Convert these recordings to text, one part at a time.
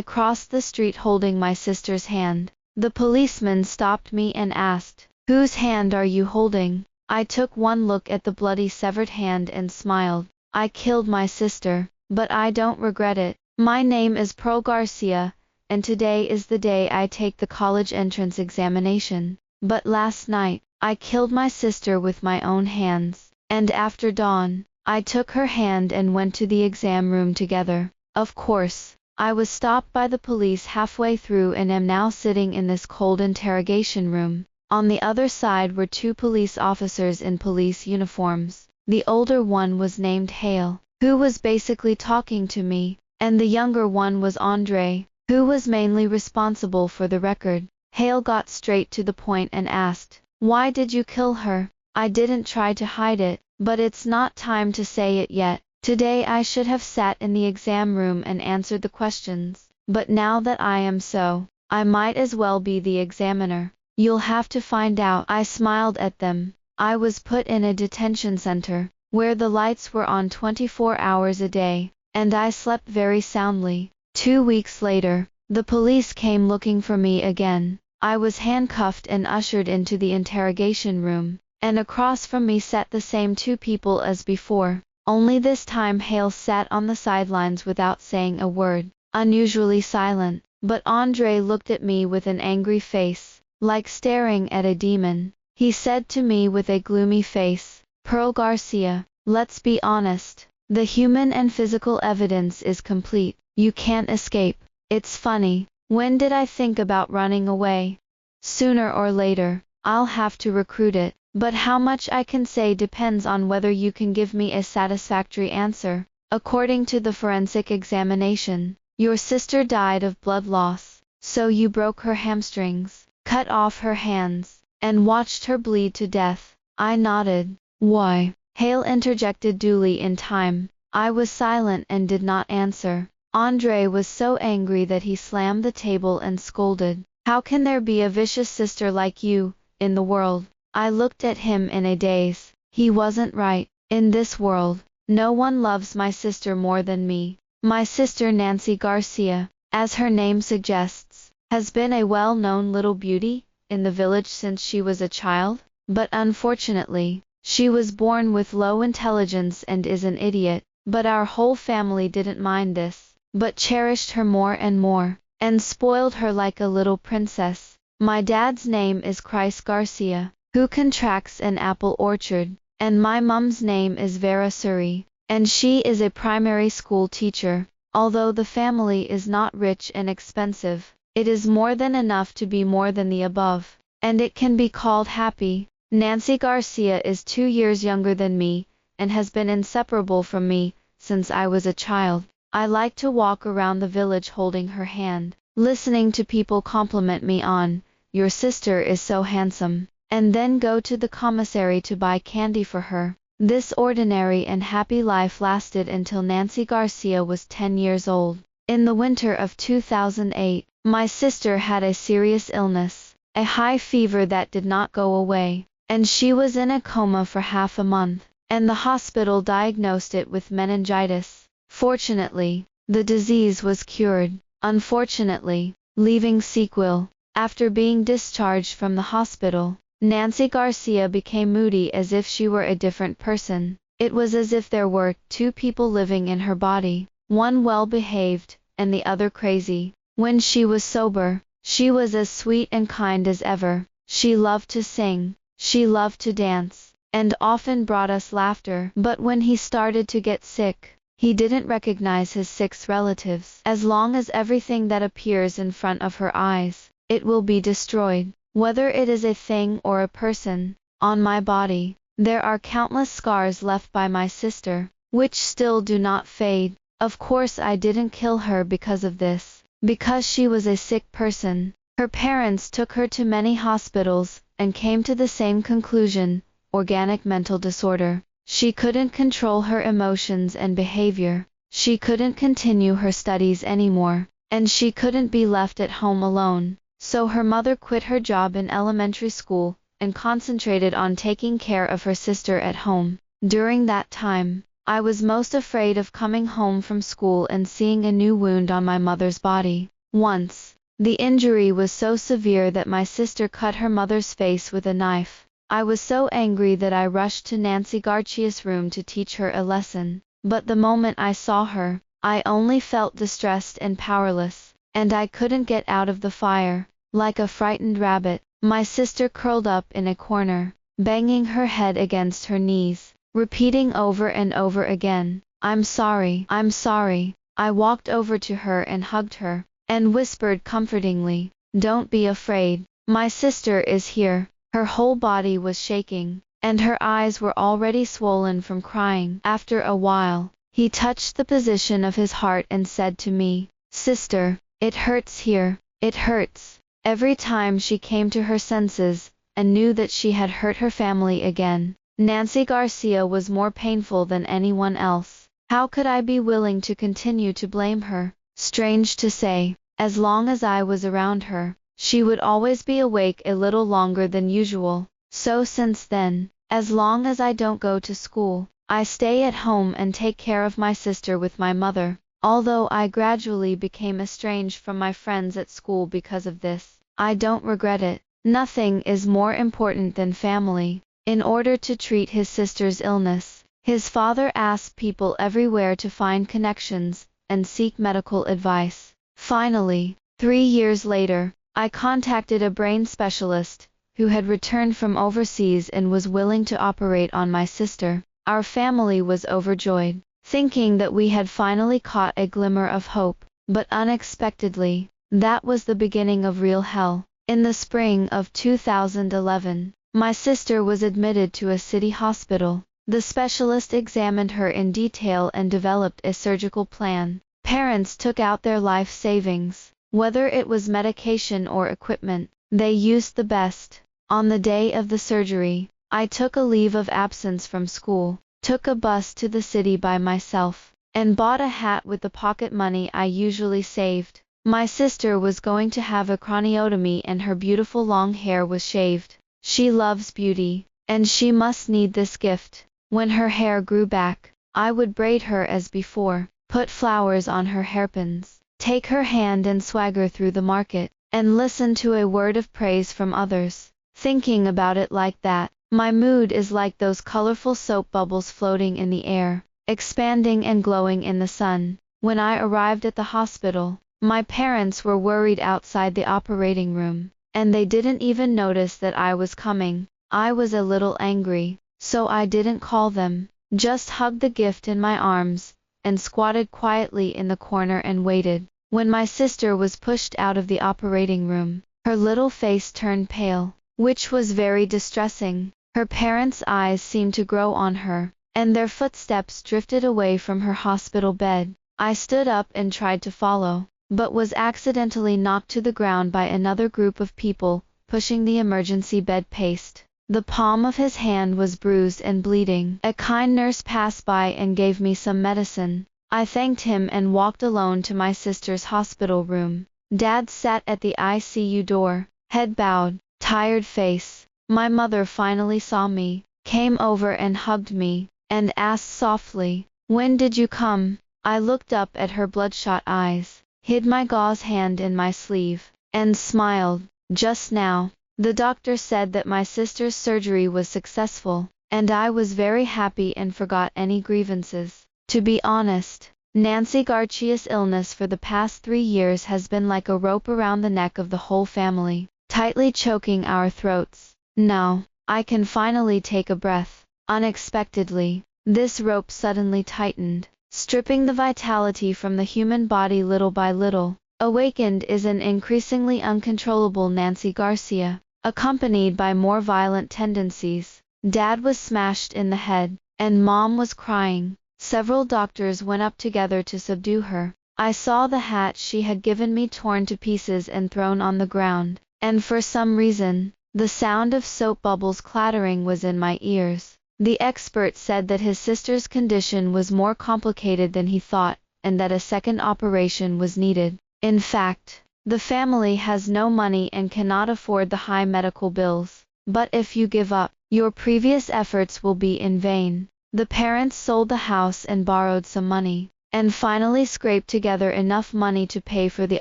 I crossed the street holding my sister's hand. The policeman stopped me and asked, "Whose hand are you holding?" I took one look at the bloody severed hand and smiled. I killed my sister, but I don't regret it. My name is Pearl Garcia, and today is the day I take the college entrance examination. But last night, I killed my sister with my own hands, and after dawn, I took her hand and went to the exam room together. Of course, I was stopped by the police halfway through and am now sitting in this cold interrogation room. On the other side were two police officers in police uniforms. The older one was named Hale, who was basically talking to me, and the younger one was Andre, who was mainly responsible for the record. Hale got straight to the point and asked, "Why did you kill her?" I didn't try to hide it, but it's not time to say it yet. Today I should have sat in the exam room and answered the questions, but now that I am so, I might as well be the examiner. You'll have to find out. I smiled at them. I was put in a detention center, where the lights were on 24 hours a day, and I slept very soundly. 2 weeks later, the police came looking for me again. I was handcuffed and ushered into the interrogation room, and across from me sat the same two people as before. Only this time Hale sat on the sidelines without saying a word, unusually silent. But Andre looked at me with an angry face, like staring at a demon. He said to me with a gloomy face, "Pearl Garcia, let's be honest. The human and physical evidence is complete. You can't escape." It's funny, when did I think about running away? Sooner or later, I'll have to recruit it. But how much I can say depends on whether you can give me a satisfactory answer. According to the forensic examination, your sister died of blood loss, so you broke her hamstrings, cut off her hands, and watched her bleed to death. I nodded. Why? Hale interjected duly in time. I was silent and did not answer. Andre was so angry that he slammed the table and scolded, "How can there be a vicious sister like you in the world?" I looked at him in a daze. He wasn't right. In this world, no one loves my sister more than me. My sister Nancy Garcia, as her name suggests, has been a well-known little beauty in the village since she was a child, but unfortunately, she was born with low intelligence and is an idiot. But our whole family didn't mind this, but cherished her more and more, and spoiled her like a little princess. My dad's name is Chris Garcia, who contracts an apple orchard, and my mum's name is Vera Suri, and she is a primary school teacher. Although the family is not rich and expensive, it is more than enough to be more than the above, and it can be called happy. Nancy Garcia is 2 years younger than me, and has been inseparable from me since I was a child. I like to walk around the village holding her hand, listening to people compliment me on, "Your sister is so handsome," and then go to the commissary to buy candy for her. This ordinary and happy life lasted until Nancy Garcia was 10 years old. In the winter of 2008, my sister had a serious illness, a high fever that did not go away, and she was in a coma for half a month, and the hospital diagnosed it with meningitis. Fortunately, the disease was cured. Unfortunately, leaving sequel. After being discharged from the hospital, Nancy Garcia became moody as if she were a different person. It was as if there were 2 people living in her body, one well-behaved, and the other crazy. When she was sober, she was as sweet and kind as ever. She loved to sing, she loved to dance, and often brought us laughter. But when he started to get sick, he didn't recognize his 6 relatives. As long as everything that appears in front of her eyes, it will be destroyed. Whether it is a thing or a person, on my body, there are countless scars left by my sister, which still do not fade. Of course I didn't kill her because of this, because she was a sick person. Her parents took her to many hospitals, and came to the same conclusion, organic mental disorder. She couldn't control her emotions and behavior, she couldn't continue her studies anymore, and she couldn't be left at home alone. So her mother quit her job in elementary school, and concentrated on taking care of her sister at home. During that time, I was most afraid of coming home from school and seeing a new wound on my mother's body. Once, the injury was so severe that my sister cut her mother's face with a knife. I was so angry that I rushed to Nancy Garcia's room to teach her a lesson. But the moment I saw her, I only felt distressed and powerless, and I couldn't get out of the fire. Like a frightened rabbit, my sister curled up in a corner, banging her head against her knees, repeating over and over again, "I'm sorry, I'm sorry." I walked over to her and hugged her, and whispered comfortingly, "Don't be afraid. My sister is here." Her whole body was shaking, and her eyes were already swollen from crying. After a while, he touched the position of his heart and said to me, "Sister, it hurts here, it hurts." Every time she came to her senses, and knew that she had hurt her family again, Nancy Garcia was more painful than anyone else. How could I be willing to continue to blame her? Strange to say, as long as I was around her, she would always be awake a little longer than usual. So since then, as long as I don't go to school, I stay at home and take care of my sister with my mother. Although I gradually became estranged from my friends at school because of this, I don't regret it. Nothing is more important than family. In order to treat his sister's illness, his father asked people everywhere to find connections and seek medical advice. Finally, 3 years later, I contacted a brain specialist who had returned from overseas and was willing to operate on my sister. Our family was overjoyed, thinking that we had finally caught a glimmer of hope, but unexpectedly, that was the beginning of real hell. In the spring of 2011, my sister was admitted to a city hospital. The specialist examined her in detail and developed a surgical plan. Parents took out their life savings. Whether it was medication or equipment, they used the best. On the day of the surgery, I took a leave of absence from school, took a bus to the city by myself, and bought a hat with the pocket money I usually saved. My sister was going to have a craniotomy and her beautiful long hair was shaved. She loves beauty, and she must need this gift. When her hair grew back, I would braid her as before, put flowers on her hairpins, take her hand and swagger through the market, and listen to a word of praise from others. Thinking about it like that, my mood is like those colorful soap bubbles floating in the air, expanding and glowing in the sun. When I arrived at the hospital, my parents were worried outside the operating room, and they didn't even notice that I was coming. I was a little angry, so I didn't call them, just hugged the gift in my arms, and squatted quietly in the corner and waited. When my sister was pushed out of the operating room, her little face turned pale, which was very distressing. Her parents' eyes seemed to grow on her, and their footsteps drifted away from her hospital bed. I stood up and tried to follow, but was accidentally knocked to the ground by another group of people, pushing the emergency bed past. The palm of his hand was bruised and bleeding. A kind nurse passed by and gave me some medicine. I thanked him and walked alone to my sister's hospital room. Dad sat at the ICU door, head bowed, tired face. My mother finally saw me, came over and hugged me, and asked softly, "When did you come?" I looked up at her bloodshot eyes, hid my gauze hand in my sleeve, and smiled. "Just now." The doctor said that my sister's surgery was successful, and I was very happy and forgot any grievances. To be honest, Nancy Garcia's illness for the past 3 years has been like a rope around the neck of the whole family, tightly choking our throats. Now, I can finally take a breath. Unexpectedly, this rope suddenly tightened, stripping the vitality from the human body little by little. Awakened is an increasingly uncontrollable Nancy Garcia, accompanied by more violent tendencies. Dad was smashed in the head, and Mom was crying. Several doctors went up together to subdue her. I saw the hat she had given me torn to pieces and thrown on the ground, and for some reason, the sound of soap bubbles clattering was in my ears. The expert said that his sister's condition was more complicated than he thought, and that a second operation was needed. In fact, the family has no money and cannot afford the high medical bills. But if you give up, your previous efforts will be in vain. The parents sold the house and borrowed some money, and finally scraped together enough money to pay for the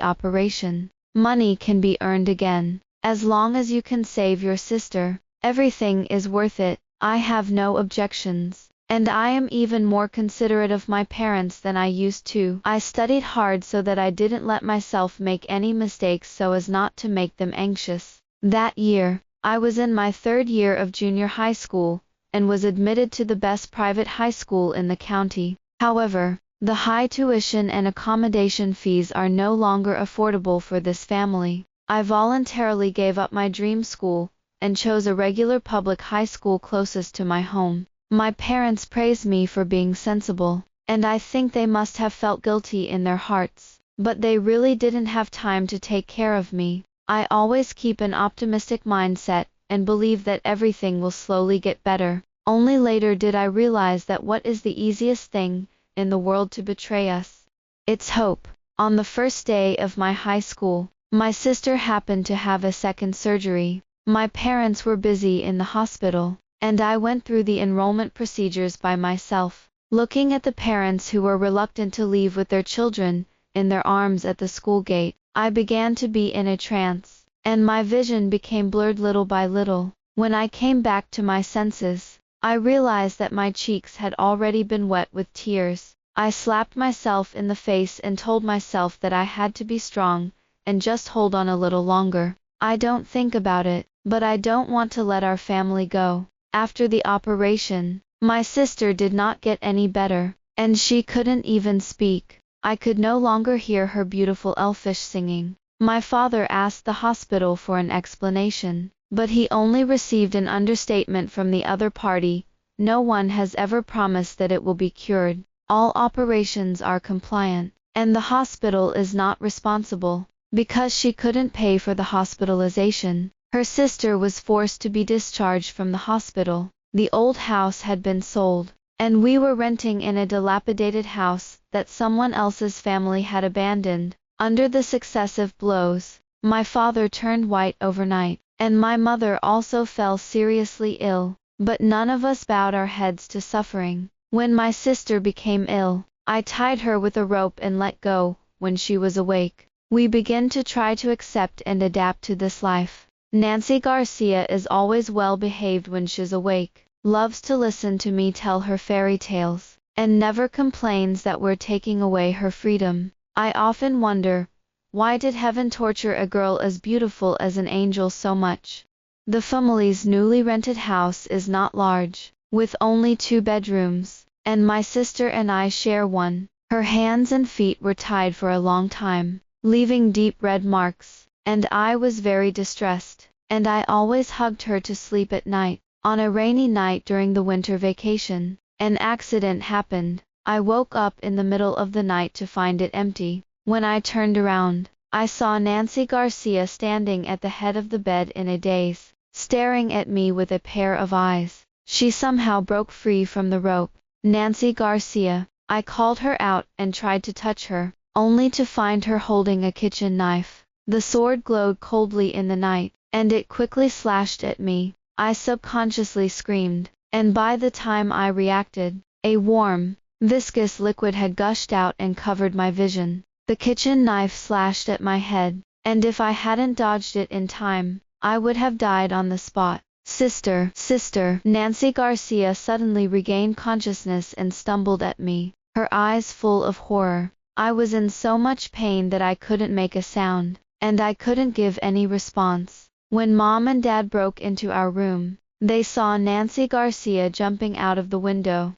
operation. Money can be earned again. As long as you can save your sister, everything is worth it. I have no objections, and I am even more considerate of my parents than I used to. I studied hard so that I didn't let myself make any mistakes so as not to make them anxious. That year, I was in my 3rd year of junior high school, and was admitted to the best private high school in the county. However, the high tuition and accommodation fees are no longer affordable for this family. I voluntarily gave up my dream school, and chose a regular public high school closest to my home. My parents praised me for being sensible, and I think they must have felt guilty in their hearts, but they really didn't have time to take care of me. I always keep an optimistic mindset, and believe that everything will slowly get better. Only later did I realize that what is the easiest thing in the world to betray us? It's hope. On the first day of my high school, my sister happened to have a second surgery. My parents were busy in the hospital, and I went through the enrollment procedures by myself. Looking at the parents who were reluctant to leave with their children in their arms at the school gate, I began to be in a trance, and my vision became blurred little by little. When I came back to my senses, I realized that my cheeks had already been wet with tears. I slapped myself in the face and told myself that I had to be strong, and just hold on a little longer. I don't think about it, but I don't want to let our family go. After the operation, my sister did not get any better, and she couldn't even speak. I could no longer hear her beautiful elfish singing. My father asked the hospital for an explanation, but he only received an understatement from the other party. No one has ever promised that it will be cured. All operations are compliant, and the hospital is not responsible. Because she couldn't pay for the hospitalization, her sister was forced to be discharged from the hospital. The old house had been sold, and we were renting in a dilapidated house that someone else's family had abandoned. Under the successive blows, my father turned white overnight, and my mother also fell seriously ill, but none of us bowed our heads to suffering. When my sister became ill, I tied her with a rope and let go. When she was awake, we began to try to accept and adapt to this life. Nancy Garcia is always well behaved when she's awake, loves to listen to me tell her fairy tales, and never complains that we're taking away her freedom. I often wonder, why did heaven torture a girl as beautiful as an angel so much? The family's newly rented house is not large, with only 2 bedrooms, and my sister and I share one. Her hands and feet were tied for a long time, leaving deep red marks, and I was very distressed, and I always hugged her to sleep at night. On a rainy night during the winter vacation, an accident happened. I woke up in the middle of the night to find it empty. When I turned around, I saw Nancy Garcia standing at the head of the bed in a daze, staring at me with a pair of eyes. She somehow broke free from the rope. Nancy Garcia. I called her out and tried to touch her, only to find her holding a kitchen knife. The sword glowed coldly in the night, and it quickly slashed at me. I subconsciously screamed, and by the time I reacted, a warm, viscous liquid had gushed out and covered my vision. The kitchen knife slashed at my head, and if I hadn't dodged it in time, I would have died on the spot. Sister, sister! Nancy Garcia suddenly regained consciousness and stumbled at me, her eyes full of horror. I was in so much pain that I couldn't make a sound, and I couldn't give any response. When Mom and Dad broke into our room, they saw Nancy Garcia jumping out of the window.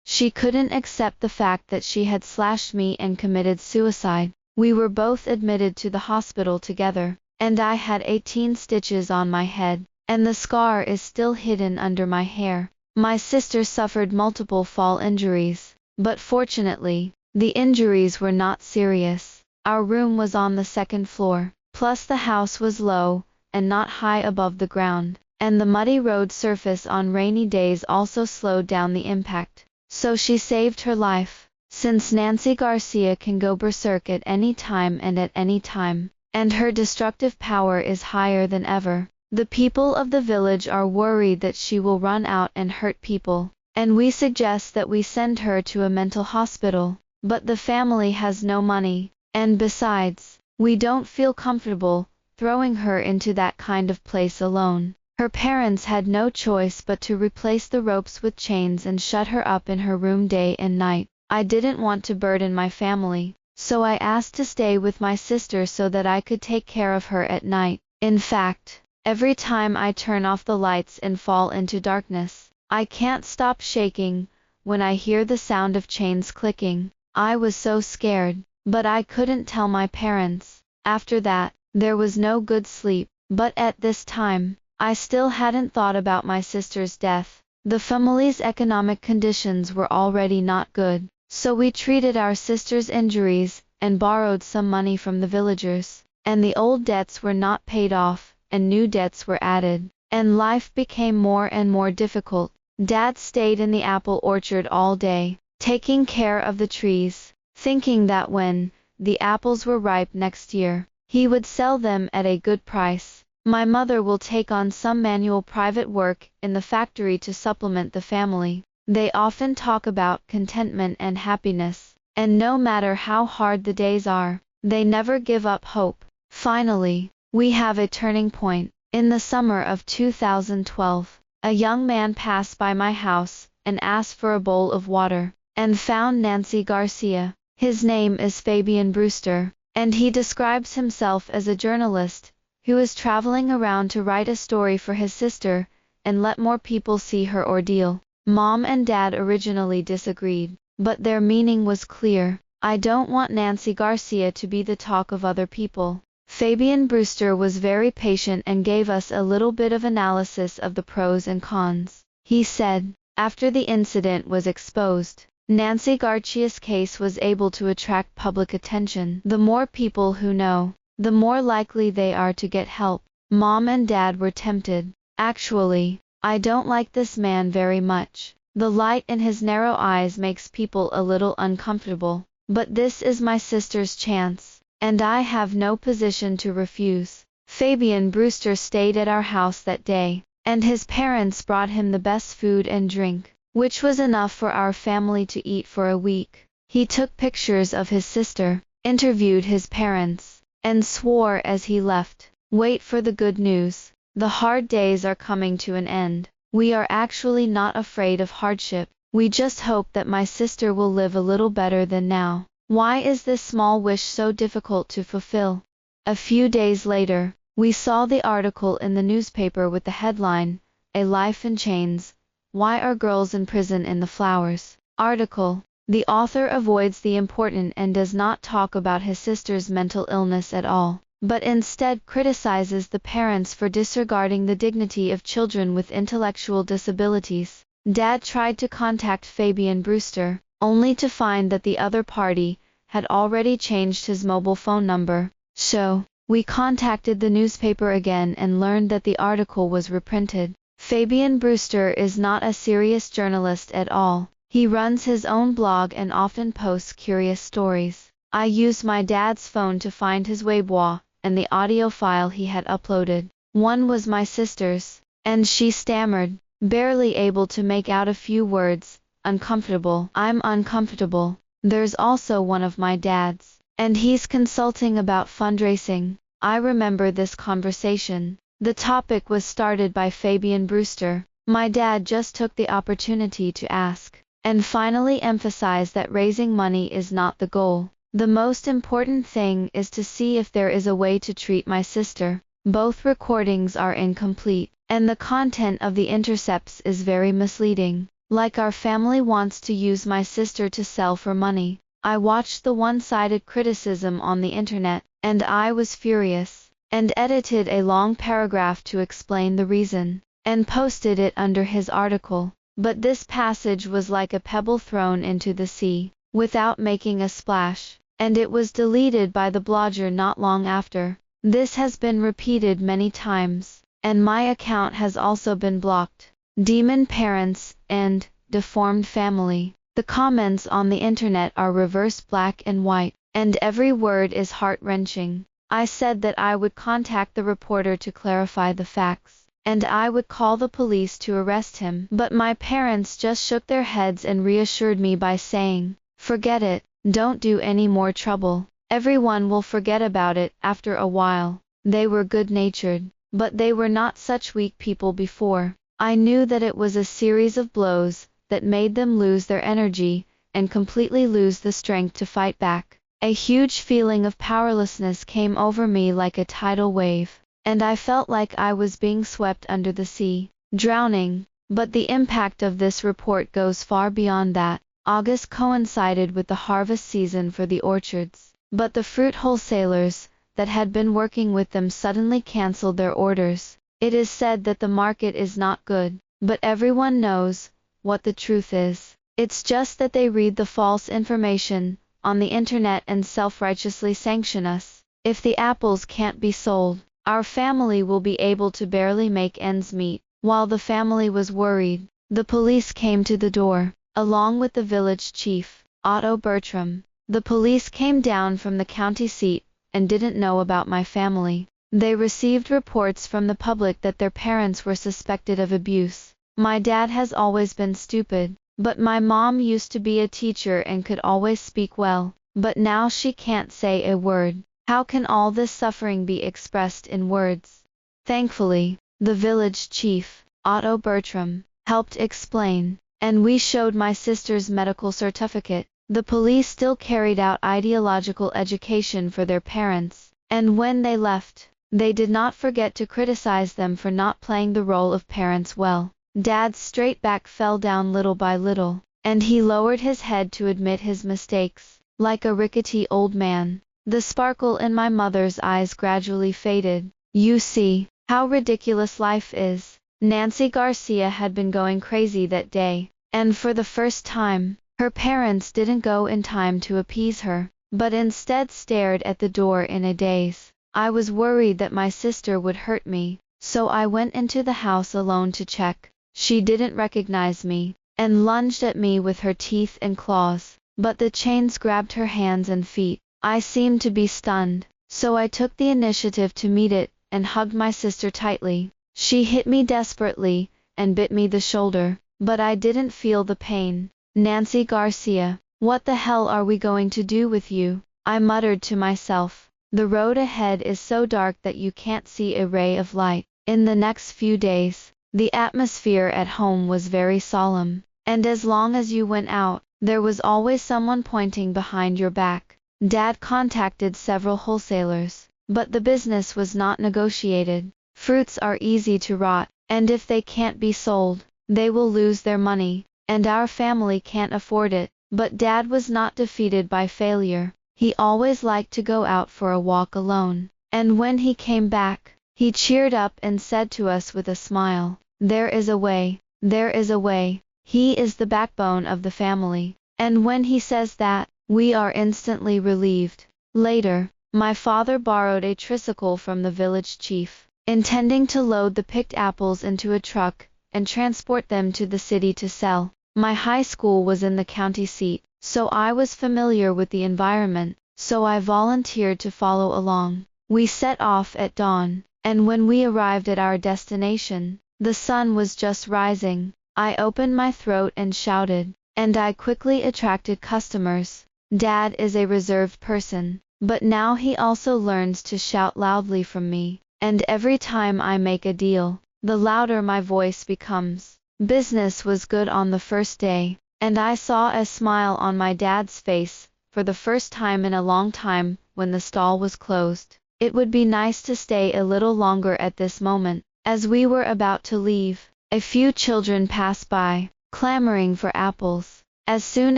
She couldn't accept the fact that she had slashed me and committed suicide. We were both admitted to the hospital together, and I had 18 stitches on my head, and the scar is still hidden under my hair. My sister suffered multiple fall injuries, but fortunately, the injuries were not serious. Our room was on the 2nd floor, plus the house was low and not high above the ground, and the muddy road surface on rainy days also slowed down the impact. So she saved her life. Since Nancy Garcia can go berserk at any time and at any time, and her destructive power is higher than ever, the people of the village are worried that she will run out and hurt people. and we suggest that we send her to a mental hospital, but the family has no money, and besides, we don't feel comfortable throwing her into that kind of place alone. Her parents had no choice but to replace the ropes with chains and shut her up in her room day and night. I didn't want to burden my family, so I asked to stay with my sister so that I could take care of her at night. In fact, every time I turn off the lights and fall into darkness, I can't stop shaking when I hear the sound of chains clicking. I was so scared, but I couldn't tell my parents. After that, there was no good sleep, but at this time, I still hadn't thought about my sister's death. The family's economic conditions were already not good, so we treated our sister's injuries and borrowed some money from the villagers, and the old debts were not paid off, and new debts were added, and life became more and more difficult. Dad stayed in the apple orchard all day, taking care of the trees, thinking that when the apples were ripe next year, he would sell them at a good price. My mother will take on some manual private work in the factory to supplement the family. They often talk about contentment and happiness, and no matter how hard the days are, they never give up hope. Finally, we have a turning point. In the summer of 2012, a young man passed by my house and asked for a bowl of water, and found Nancy Garcia. His name is Fabian Brewster, and he describes himself as a journalist who is traveling around to write a story for his sister and let more people see her ordeal. Mom and Dad originally disagreed, but their meaning was clear. I don't want Nancy Garcia to be the talk of other people. Fabian Brewster was very patient and gave us a little bit of analysis of the pros and cons. He said, after the incident was exposed, Nancy Garcia's case was able to attract public attention. The more people who know, the more likely they are to get help. Mom and Dad were tempted. Actually, I don't like this man very much. The light in his narrow eyes makes people a little uncomfortable. But this is my sister's chance, and I have no position to refuse. Fabian Brewster stayed at our house that day, and his parents brought him the best food and drink, which was enough for our family to eat for a week. He took pictures of his sister, interviewed his parents, and swore as he left, "Wait for the good news. The hard days are coming to an end. We are actually not afraid of hardship. We just hope that my sister will live a little better than now." Why is this small wish so difficult to fulfill? A few days later, we saw the article in the newspaper with the headline, "A Life in Chains. Why Are Girls in Prison in the Flowers?" Article. The author avoids the important and does not talk about his sister's mental illness at all, but instead criticizes the parents for disregarding the dignity of children with intellectual disabilities. Dad tried to contact Fabian Brewster, only to find that the other party had already changed his mobile phone number. So, we contacted the newspaper again and learned that the article was reprinted. Fabian Brewster is not a serious journalist at all. He runs his own blog and often posts curious stories. I used my dad's phone to find his Weibo and the audio file he had uploaded. One was my sister's, and she stammered, barely able to make out a few words. "Uncomfortable. I'm uncomfortable." There's also one of my dad's, and he's consulting about fundraising. I remember this conversation. The topic was started by Fabian Brewster. My dad just took the opportunity to ask, and finally emphasized that raising money is not the goal. The most important thing is to see if there is a way to treat my sister. Both recordings are incomplete, and the content of the intercepts is very misleading. Like our family wants to use my sister to sell for money. I watched the one-sided criticism on the internet, and I was furious, and edited a long paragraph to explain the reason, and posted it under his article. But this passage was like a pebble thrown into the sea, without making a splash, and it was deleted by the blogger not long after. This has been repeated many times, and my account has also been blocked. Demon parents and deformed family. The comments on the internet are reverse black and white, and every word is heart-wrenching. I said that I would contact the reporter to clarify the facts, and I would call the police to arrest him. But my parents just shook their heads and reassured me by saying, "Forget it, don't do any more trouble. Everyone will forget about it after a while." They were good-natured, but they were not such weak people before. I knew that it was a series of blows that made them lose their energy and completely lose the strength to fight back. A huge feeling of powerlessness came over me like a tidal wave, and I felt like I was being swept under the sea, drowning. But the impact of this report goes far beyond that. August coincided with the harvest season for the orchards, but the fruit wholesalers that had been working with them suddenly canceled their orders. It is said that the market is not good, but everyone knows what the truth is. It's just that they read the false information on the internet and self-righteously sanction us. If the apples can't be sold, our family will be able to barely make ends meet. While the family was worried, the police came to the door, along with the village chief, Bertram. The police came down from the county seat and didn't know about my family. They received reports from the public that their parents were suspected of abuse. My dad has always been stupid, but my mom used to be a teacher and could always speak well, but now she can't say a word. How can all this suffering be expressed in words? Thankfully, the village chief, Bertram, helped explain, and we showed my sister's medical certificate. The police still carried out ideological education for their parents, and when they left, they did not forget to criticize them for not playing the role of parents well. Dad's straight back fell down little by little, and he lowered his head to admit his mistakes, like a rickety old man. The sparkle in my mother's eyes gradually faded. You see how ridiculous life is. Nancy Garcia had been going crazy that day, and for the first time, her parents didn't go in time to appease her, but instead stared at the door in a daze. I was worried that my sister would hurt me, so I went into the house alone to check. She didn't recognize me, and lunged at me with her teeth and claws, but the chains grabbed her hands and feet. I seemed to be stunned, so I took the initiative to meet it and hugged my sister tightly. She hit me desperately and bit me the shoulder, but I didn't feel the pain. "Nancy Garcia, what the hell are we going to do with you?" I muttered to myself. "The road ahead is so dark that you can't see a ray of light." In the next few days, the atmosphere at home was very solemn, and as long as you went out, there was always someone pointing behind your back. Dad contacted several wholesalers, but the business was not negotiated. Fruits are easy to rot, and if they can't be sold, they will lose their money, and our family can't afford it. But Dad was not defeated by failure. He always liked to go out for a walk alone, and when he came back, he cheered up and said to us with a smile, "There is a way, there is a way." He is the backbone of the family, and when he says that, we are instantly relieved. Later, my father borrowed a tricycle from the village chief, intending to load the picked apples into a truck and transport them to the city to sell. My high school was in the county seat, so I was familiar with the environment, so I volunteered to follow along. We set off at dawn, and when we arrived at our destination, the sun was just rising. I opened my throat and shouted, and I quickly attracted customers. Dad is a reserved person, but now he also learns to shout loudly from me, and every time I make a deal, the louder my voice becomes. Business was good on the first day, and I saw a smile on my dad's face for the first time in a long time when the stall was closed. It would be nice to stay a little longer at this moment. As we were about to leave, a few children passed by, clamoring for apples. As soon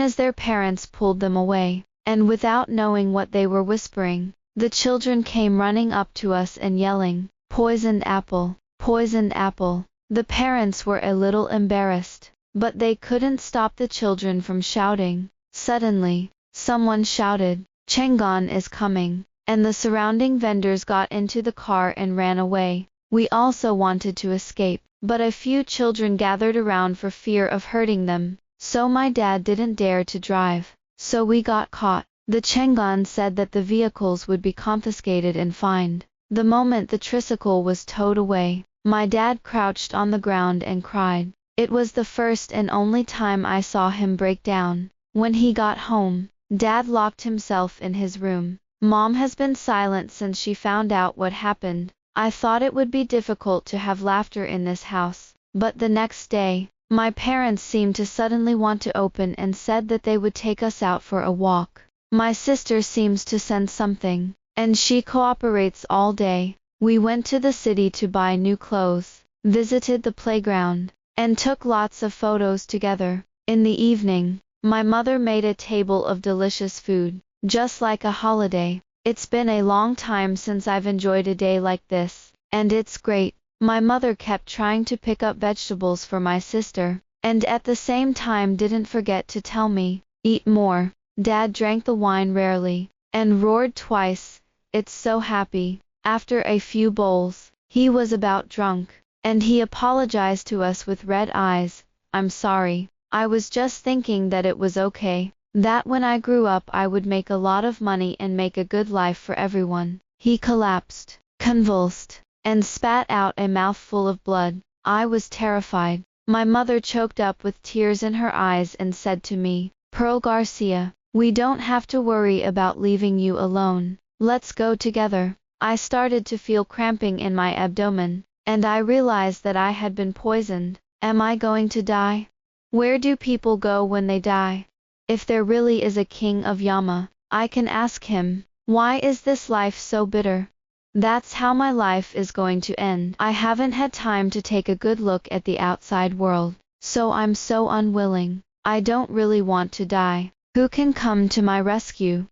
as their parents pulled them away, and without knowing what they were whispering, the children came running up to us and yelling, "Poisoned apple! Poisoned apple!" The parents were a little embarrassed, but they couldn't stop the children from shouting. Suddenly, someone shouted, "Chengon is coming," and the surrounding vendors got into the car and ran away. We also wanted to escape, but a few children gathered around for fear of hurting them, so my dad didn't dare to drive, so we got caught. The Chengon said that the vehicles would be confiscated and fined. The moment the tricycle was towed away, My dad crouched on the ground and cried. It was the first and only time I saw him break down. When he got home, Dad locked himself in his room. Mom has been silent since she found out what happened. I thought it would be difficult to have laughter in this house, but the next day, my parents seemed to suddenly want to open and said that they would take us out for a walk. My sister seems to sense something, and she cooperates all day. We went to the city to buy new clothes, visited the playground, and took lots of photos together. In the evening, my mother made a table of delicious food, just like a holiday. It's been a long time since I've enjoyed a day like this, and it's great. My mother kept trying to pick up vegetables for my sister, and at the same time didn't forget to tell me, eat more. Dad drank the wine rarely, and roared twice. It's so happy. After a few bowls, he was about drunk, and he apologized to us with red eyes. I'm sorry. I was just thinking that it was okay, that when I grew up I would make a lot of money and make a good life for everyone. He collapsed, convulsed, and spat out a mouthful of blood. I was terrified. My mother choked up with tears in her eyes and said to me, Pearl Garcia, we don't have to worry about leaving you alone. Let's go together. I started to feel cramping in my abdomen, and I realized that I had been poisoned. Am I going to die? Where do people go when they die? If there really is a king of Yama, I can ask him, why is this life so bitter? That's how my life is going to end. I haven't had time to take a good look at the outside world, so I'm so unwilling. I don't really want to die. Who can come to my rescue?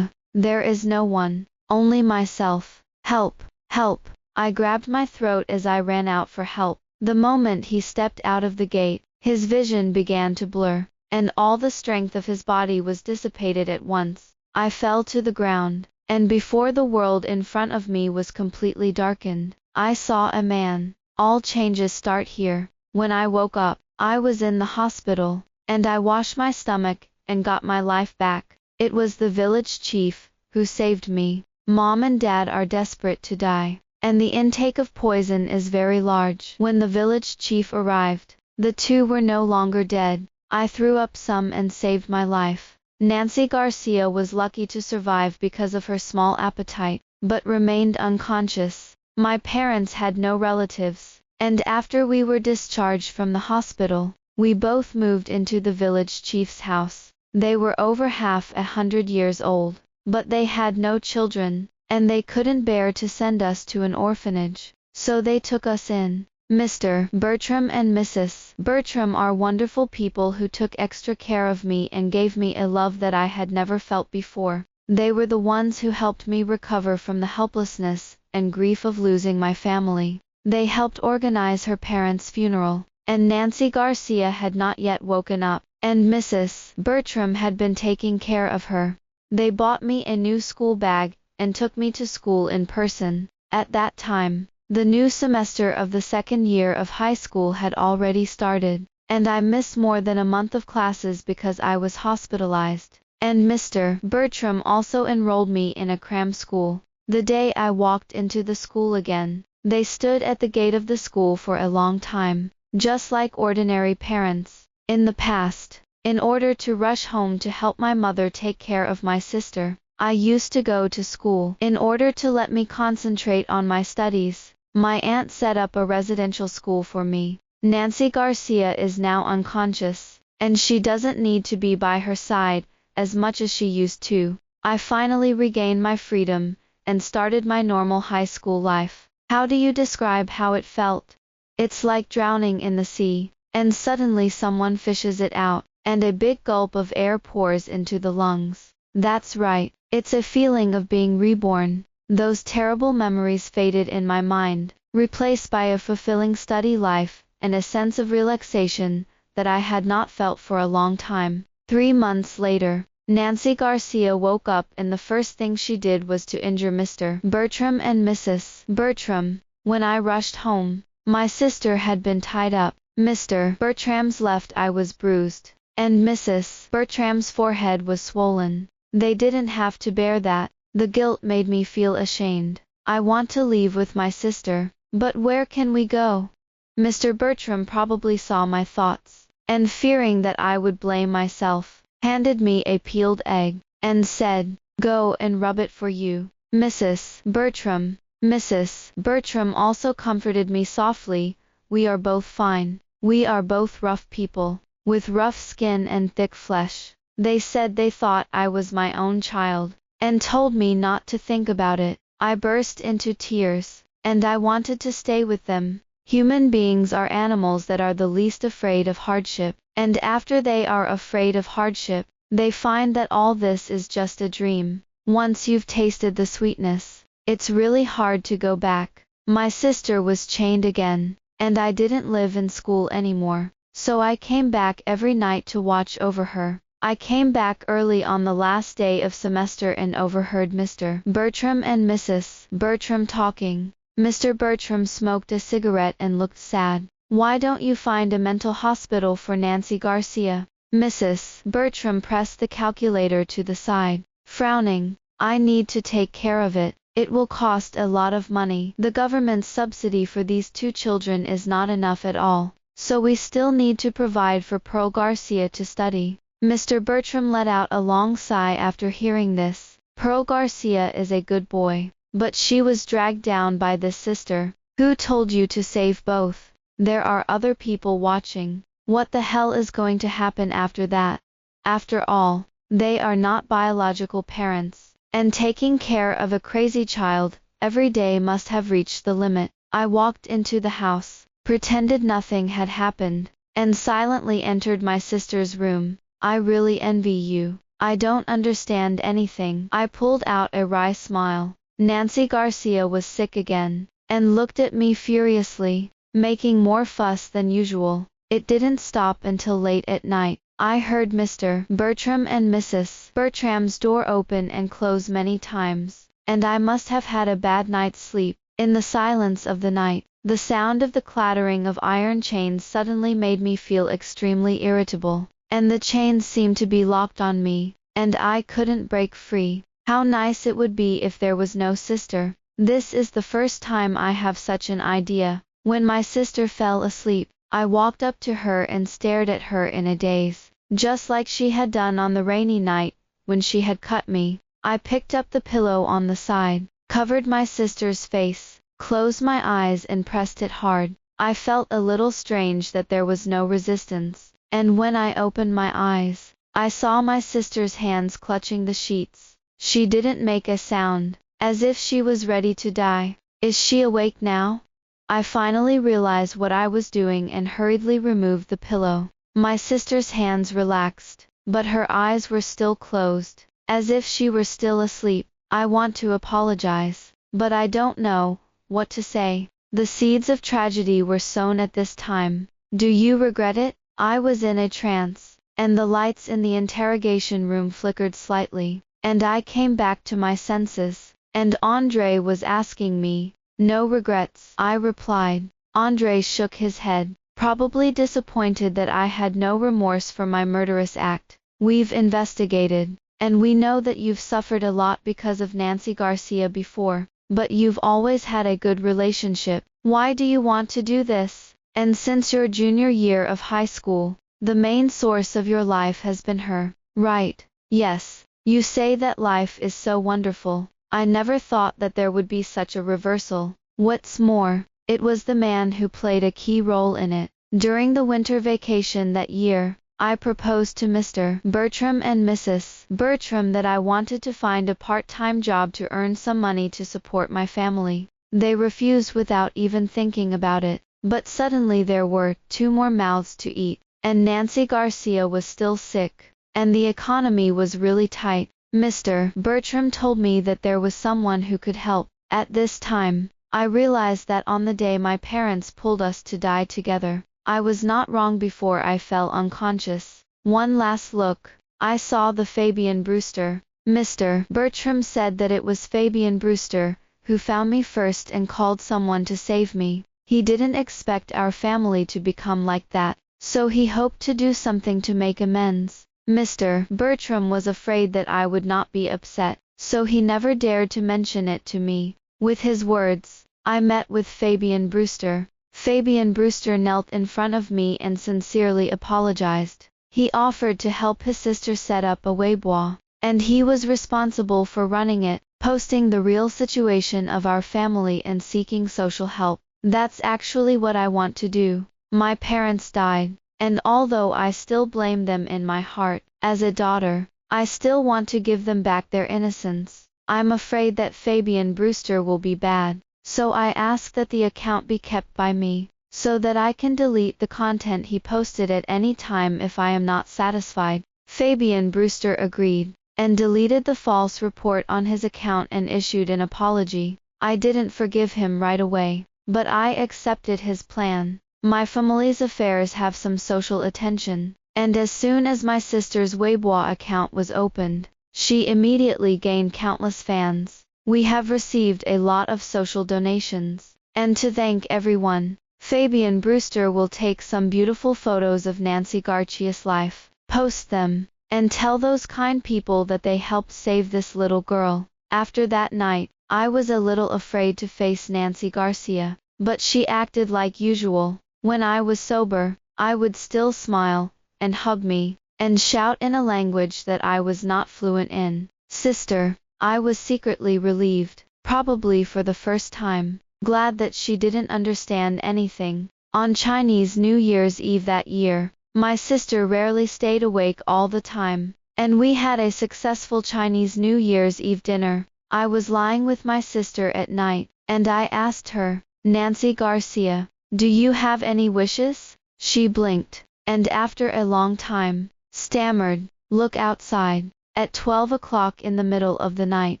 There is no one. Only myself. Help! Help! I grabbed my throat as I ran out for help. The moment he stepped out of the gate, his vision began to blur, and all the strength of his body was dissipated at once. I fell to the ground, and before the world in front of me was completely darkened, I saw a man. All changes start here. When I woke up, I was in the hospital, and I washed my stomach and got my life back. It was the village chief who saved me. Mom and Dad are desperate to die, and the intake of poison is very large. When the village chief arrived, the two were no longer dead. I threw up some and saved my life. Nancy Garcia was lucky to survive because of her small appetite, but remained unconscious. My parents had no relatives, and after we were discharged from the hospital, we both moved into the village chief's house. They were over 100 years old, but they had no children, and they couldn't bear to send us to an orphanage, so they took us in. Mr. Bertram and Mrs. Bertram are wonderful people who took extra care of me and gave me a love that I had never felt before. They were the ones who helped me recover from the helplessness and grief of losing my family. They helped organize her parents' funeral, and Nancy Garcia had not yet woken up, and Mrs. Bertram had been taking care of her. They bought me a new school bag and took me to school in person. At that time, the new semester of the second year of high school had already started, and I missed more than a month of classes because I was hospitalized. And Mr. Bertram also enrolled me in a cram school. The day I walked into the school again, they stood at the gate of the school for a long time, just like ordinary parents. In the past, in order to rush home to help my mother take care of my sister, I used to go to school. In order to let me concentrate on my studies, my aunt set up a residential school for me. Nancy Garcia is now unconscious, and she doesn't need to be by her side as much as she used to. I finally regained my freedom and started my normal high school life. How do you describe how it felt? It's like drowning in the sea, and suddenly someone fishes it out, and a big gulp of air pours into the lungs. That's right, it's a feeling of being reborn. Those terrible memories faded in my mind, replaced by a fulfilling study life and a sense of relaxation that I had not felt for a long time. 3 months later, Nancy Garcia woke up and the first thing she did was to injure Mr. Bertram and Mrs. Bertram. When I rushed home, my sister had been tied up. Mr. Bertram's left eye was bruised, and Mrs. Bertram's forehead was swollen. They didn't have to bear that. The guilt made me feel ashamed. I want to leave with my sister, But where can we go? Mr. Bertram probably saw my thoughts, and fearing that I would blame myself, handed me a peeled egg, and said, "Go and rub it for you, Mrs. Bertram." Mrs. Bertram also comforted me softly. "We are both fine. We are both rough people, with rough skin and thick flesh." They said they thought I was my own child, and told me not to think about it. I burst into tears, and I wanted to stay with them. Human beings are animals that are the least afraid of hardship, and after they are afraid of hardship, they find that all this is just a dream. Once you've tasted the sweetness, it's really hard to go back. My sister was chained again, and I didn't live in school anymore, so I came back every night to watch over her. I came back early on the last day of semester and overheard Mr. Bertram and Mrs. Bertram talking. Mr. Bertram smoked a cigarette and looked sad. "Why don't you find a mental hospital for Nancy Garcia?" Mrs. Bertram pressed the calculator to the side, frowning. "I need to take care of it. It will cost a lot of money. The government's subsidy for these 2 children is not enough at all, so we still need to provide for Pearl Garcia to study." Mr. Bertram let out a long sigh after hearing this. "Pearl Garcia is a good boy, but she was dragged down by this sister. Who told you to save both? There are other people watching. What the hell is going to happen after that? After all, they are not biological parents, and taking care of a crazy child every day must have reached the limit." I walked into the house, pretended nothing had happened, and silently entered my sister's room. "I really envy you. I don't understand anything." I pulled out a wry smile. Nancy Garcia was sick again, and looked at me furiously, making more fuss than usual. It didn't stop until late at night. I heard Mr. Bertram and Mrs. Bertram's door open and close many times, and I must have had a bad night's sleep. In the silence of the night, the sound of the clattering of iron chains suddenly made me feel extremely irritable, and the chains seemed to be locked on me, and I couldn't break free. How nice it would be if there was no sister. This is the first time I have such an idea. When my sister fell asleep, I walked up to her and stared at her in a daze, just like she had done on the rainy night when she had cut me. I picked up the pillow on the side, covered my sister's face, closed my eyes and pressed it hard. I felt a little strange that there was no resistance, and when I opened my eyes, I saw my sister's hands clutching the sheets. She didn't make a sound, as if she was ready to die. Is she awake now? I finally realized what I was doing and hurriedly removed the pillow. My sister's hands relaxed, but her eyes were still closed, as if she were still asleep. I want to apologize, but I don't know what to say. The seeds of tragedy were sown at this time. Do you regret it? I was in a trance, and the lights in the interrogation room flickered slightly, and I came back to my senses, and Andre was asking me. "No regrets," I replied. Andre shook his head, probably disappointed that I had no remorse for my murderous act. "We've investigated, and we know that you've suffered a lot because of Nancy Garcia before, but you've always had a good relationship. Why do you want to do this? And since your junior year of high school, the main source of your life has been her, right?" "Yes. You say that life is so wonderful. I never thought that there would be such a reversal. What's more, it was the man who played a key role in it. During the winter vacation that year, I proposed to Mr. Bertram and Mrs. Bertram that I wanted to find a part-time job to earn some money to support my family. They refused without even thinking about it. But suddenly there were 2 more mouths to eat, and Nancy Garcia was still sick, and the economy was really tight. Mr. Bertram told me that there was someone who could help. At this time, I realized that on the day my parents pulled us to die together, I was not wrong before I fell unconscious. One last look, I saw the Fabian Brewster. Mr. Bertram said that it was Fabian Brewster who found me first and called someone to save me. He didn't expect our family to become like that, so he hoped to do something to make amends. Mr. Bertram was afraid that I would not be upset, so he never dared to mention it to me. With his words, I met with Fabian Brewster. Fabian Brewster knelt in front of me and sincerely apologized. He offered to help his sister set up a Weibo, and he was responsible for running it, posting the real situation of our family and seeking social help. That's actually what I want to do. My parents died, and although I still blame them in my heart, as a daughter, I still want to give them back their innocence. I'm afraid that Fabian Brewster will be bad, so I ask that the account be kept by me, so that I can delete the content he posted at any time if I am not satisfied. Fabian Brewster agreed, and deleted the false report on his account and issued an apology. I didn't forgive him right away, but I accepted his plan. My family's affairs have some social attention, and as soon as my sister's Weibo account was opened, she immediately gained countless fans. We have received a lot of social donations, and to thank everyone, Fabian Brewster will take some beautiful photos of Nancy Garcia's life, post them, and tell those kind people that they helped save this little girl. After that night, I was a little afraid to face Nancy Garcia, but she acted like usual. When I was sober, I would still smile, and hug me, and shout in a language that I was not fluent in. Sister, I was secretly relieved, probably for the first time, glad that she didn't understand anything. On Chinese New Year's Eve that year, my sister rarely stayed awake all the time, and we had a successful Chinese New Year's Eve dinner. I was lying with my sister at night, and I asked her, Nancy Garcia, do you have any wishes? She blinked, and after a long time, stammered, look outside. At 12 o'clock in the middle of the night,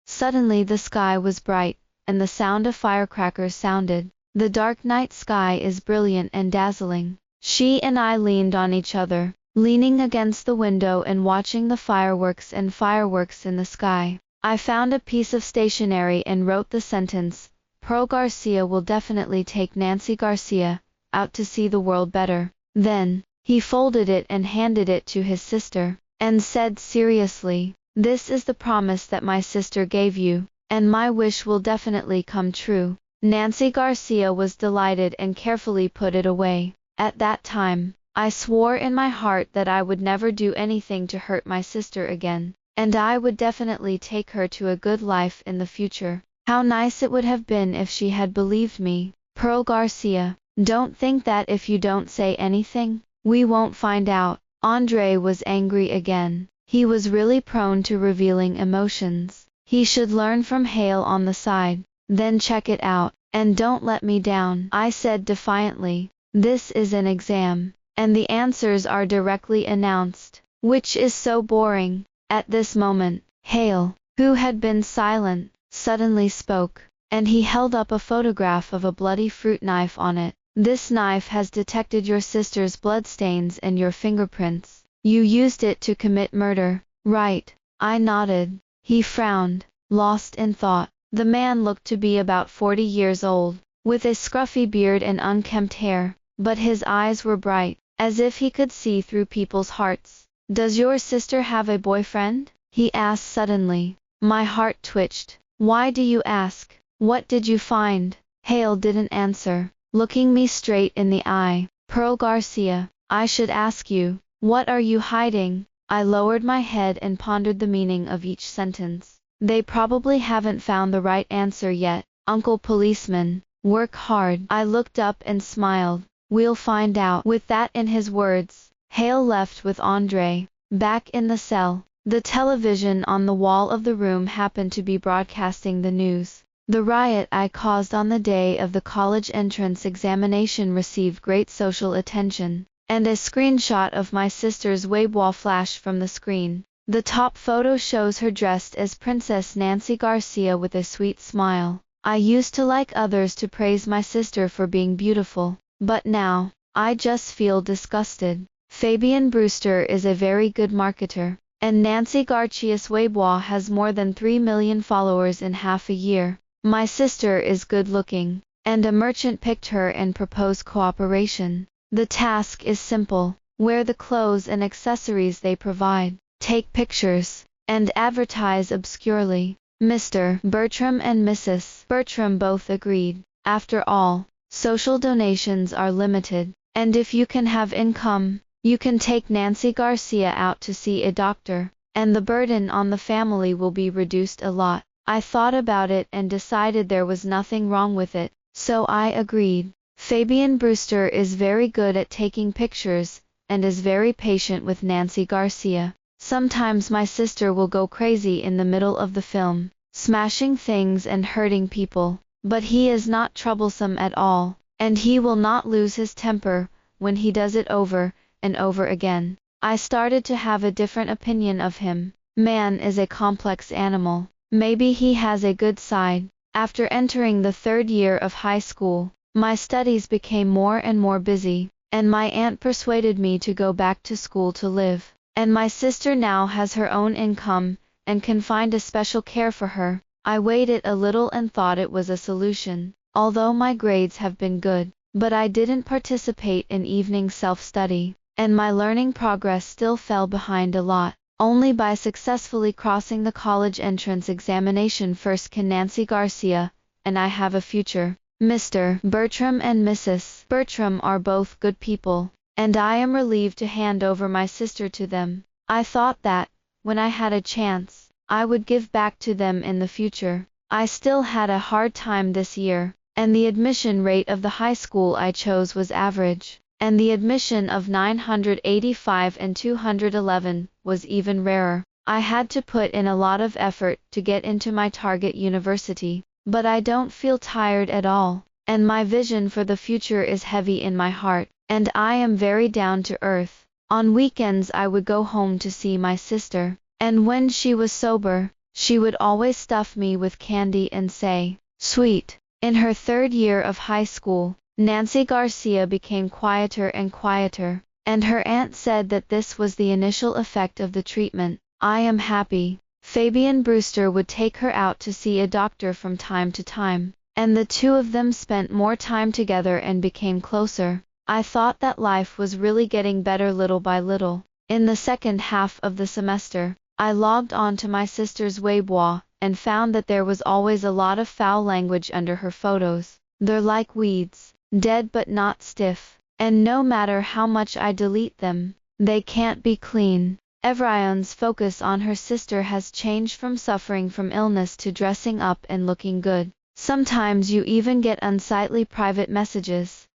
suddenly the sky was bright, and the sound of firecrackers sounded. The dark night sky is brilliant and dazzling. She and I leaned on each other, leaning against the window and watching the fireworks in the sky. I found a piece of stationery and wrote the sentence, Pro Garcia will definitely take Nancy Garcia out to see the world better. Then, he folded it and handed it to his sister, and said seriously, this is the promise that my sister gave you, and my wish will definitely come true. Nancy Garcia was delighted and carefully put it away. At that time, I swore in my heart that I would never do anything to hurt my sister again, and I would definitely take her to a good life in the future. How nice it would have been if she had believed me. Pro Garcia, don't think that if you don't say anything, we won't find out. Andre was angry again. He was really prone to revealing emotions. He should learn from Hale on the side, then check it out, and don't let me down. I said defiantly, this is an exam, and the answers are directly announced, which is so boring. At this moment, Hale, who had been silent, suddenly spoke, and he held up a photograph of a bloody fruit knife on it. This knife has detected your sister's bloodstains and your fingerprints. You used it to commit murder, right? I nodded. He frowned, lost in thought. The man looked to be about 40 years old, with a scruffy beard and unkempt hair, but his eyes were bright, as if he could see through people's hearts. Does your sister have a boyfriend? He asked suddenly. My heart twitched. Why do you ask? What did you find? Hale didn't answer, looking me straight in the eye. Pro Garcia, I should ask you, what are you hiding? I lowered my head and pondered the meaning of each sentence. They probably haven't found the right answer yet. Uncle Policeman, work hard. I looked up and smiled. We'll find out. With that in his words, Hale left with Andre. Back in the cell, the television on the wall of the room happened to be broadcasting the news. The riot I caused on the day of the college entrance examination received great social attention, and a screenshot of my sister's Weibo flashed from the screen. The top photo shows her dressed as Princess Nancy Garcia with a sweet smile. I used to like others to praise my sister for being beautiful, but now, I just feel disgusted. Fabian Brewster is a very good marketer, and Nancy Garcia's Weibo has more than 3 million followers in half a year. My sister is good looking, and a merchant picked her and proposed cooperation. The task is simple. Wear the clothes and accessories they provide, take pictures, and advertise obscurely. Mr. Bertram and Mrs. Bertram both agreed. After all, social donations are limited, and if you can have income, you can take Nancy Garcia out to see a doctor, and the burden on the family will be reduced a lot. I thought about it and decided there was nothing wrong with it, so I agreed. Fabian Brewster is very good at taking pictures, and is very patient with Nancy Garcia. Sometimes my sister will go crazy in the middle of the film, smashing things and hurting people, but he is not troublesome at all, and he will not lose his temper when he does it over and over again. I started to have a different opinion of him. Man is a complex animal. Maybe he has a good side. After entering the 3rd year of high school, my studies became more and more busy, and my aunt persuaded me to go back to school to live. And my sister now has her own income, and can find a special care for her. I waited a little and thought it was a solution, although my grades have been good, but I didn't participate in evening self-study, and my learning progress still fell behind a lot. Only by successfully crossing the college entrance examination first can Nancy Garcia and I have a future. Mr. Bertram and Mrs. Bertram are both good people, and I am relieved to hand over my sister to them. I thought that, when I had a chance, I would give back to them in the future. I still had a hard time this year, and the admission rate of the high school I chose was average, and the admission of 985 and 211 was even rarer. I had to put in a lot of effort to get into my target university, but I don't feel tired at all, and my vision for the future is heavy in my heart, and I am very down to earth. On weekends I would go home to see my sister, and when she was sober, she would always stuff me with candy and say, "Sweet." In her 3rd year of high school, Nancy Garcia became quieter and quieter, and her aunt said that this was the initial effect of the treatment. I am happy. Fabian Brewster would take her out to see a doctor from time to time, and the two of them spent more time together and became closer. I thought that life was really getting better little by little. In the second half of the semester, I logged on to my sister's Weibo, and found that there was always a lot of foul language under her photos. They're like weeds, dead but not stiff, and no matter how much I delete them, they can't be clean. Everyone's focus on her sister has changed from suffering from illness to dressing up and looking good. Sometimes you even get unsightly private messages.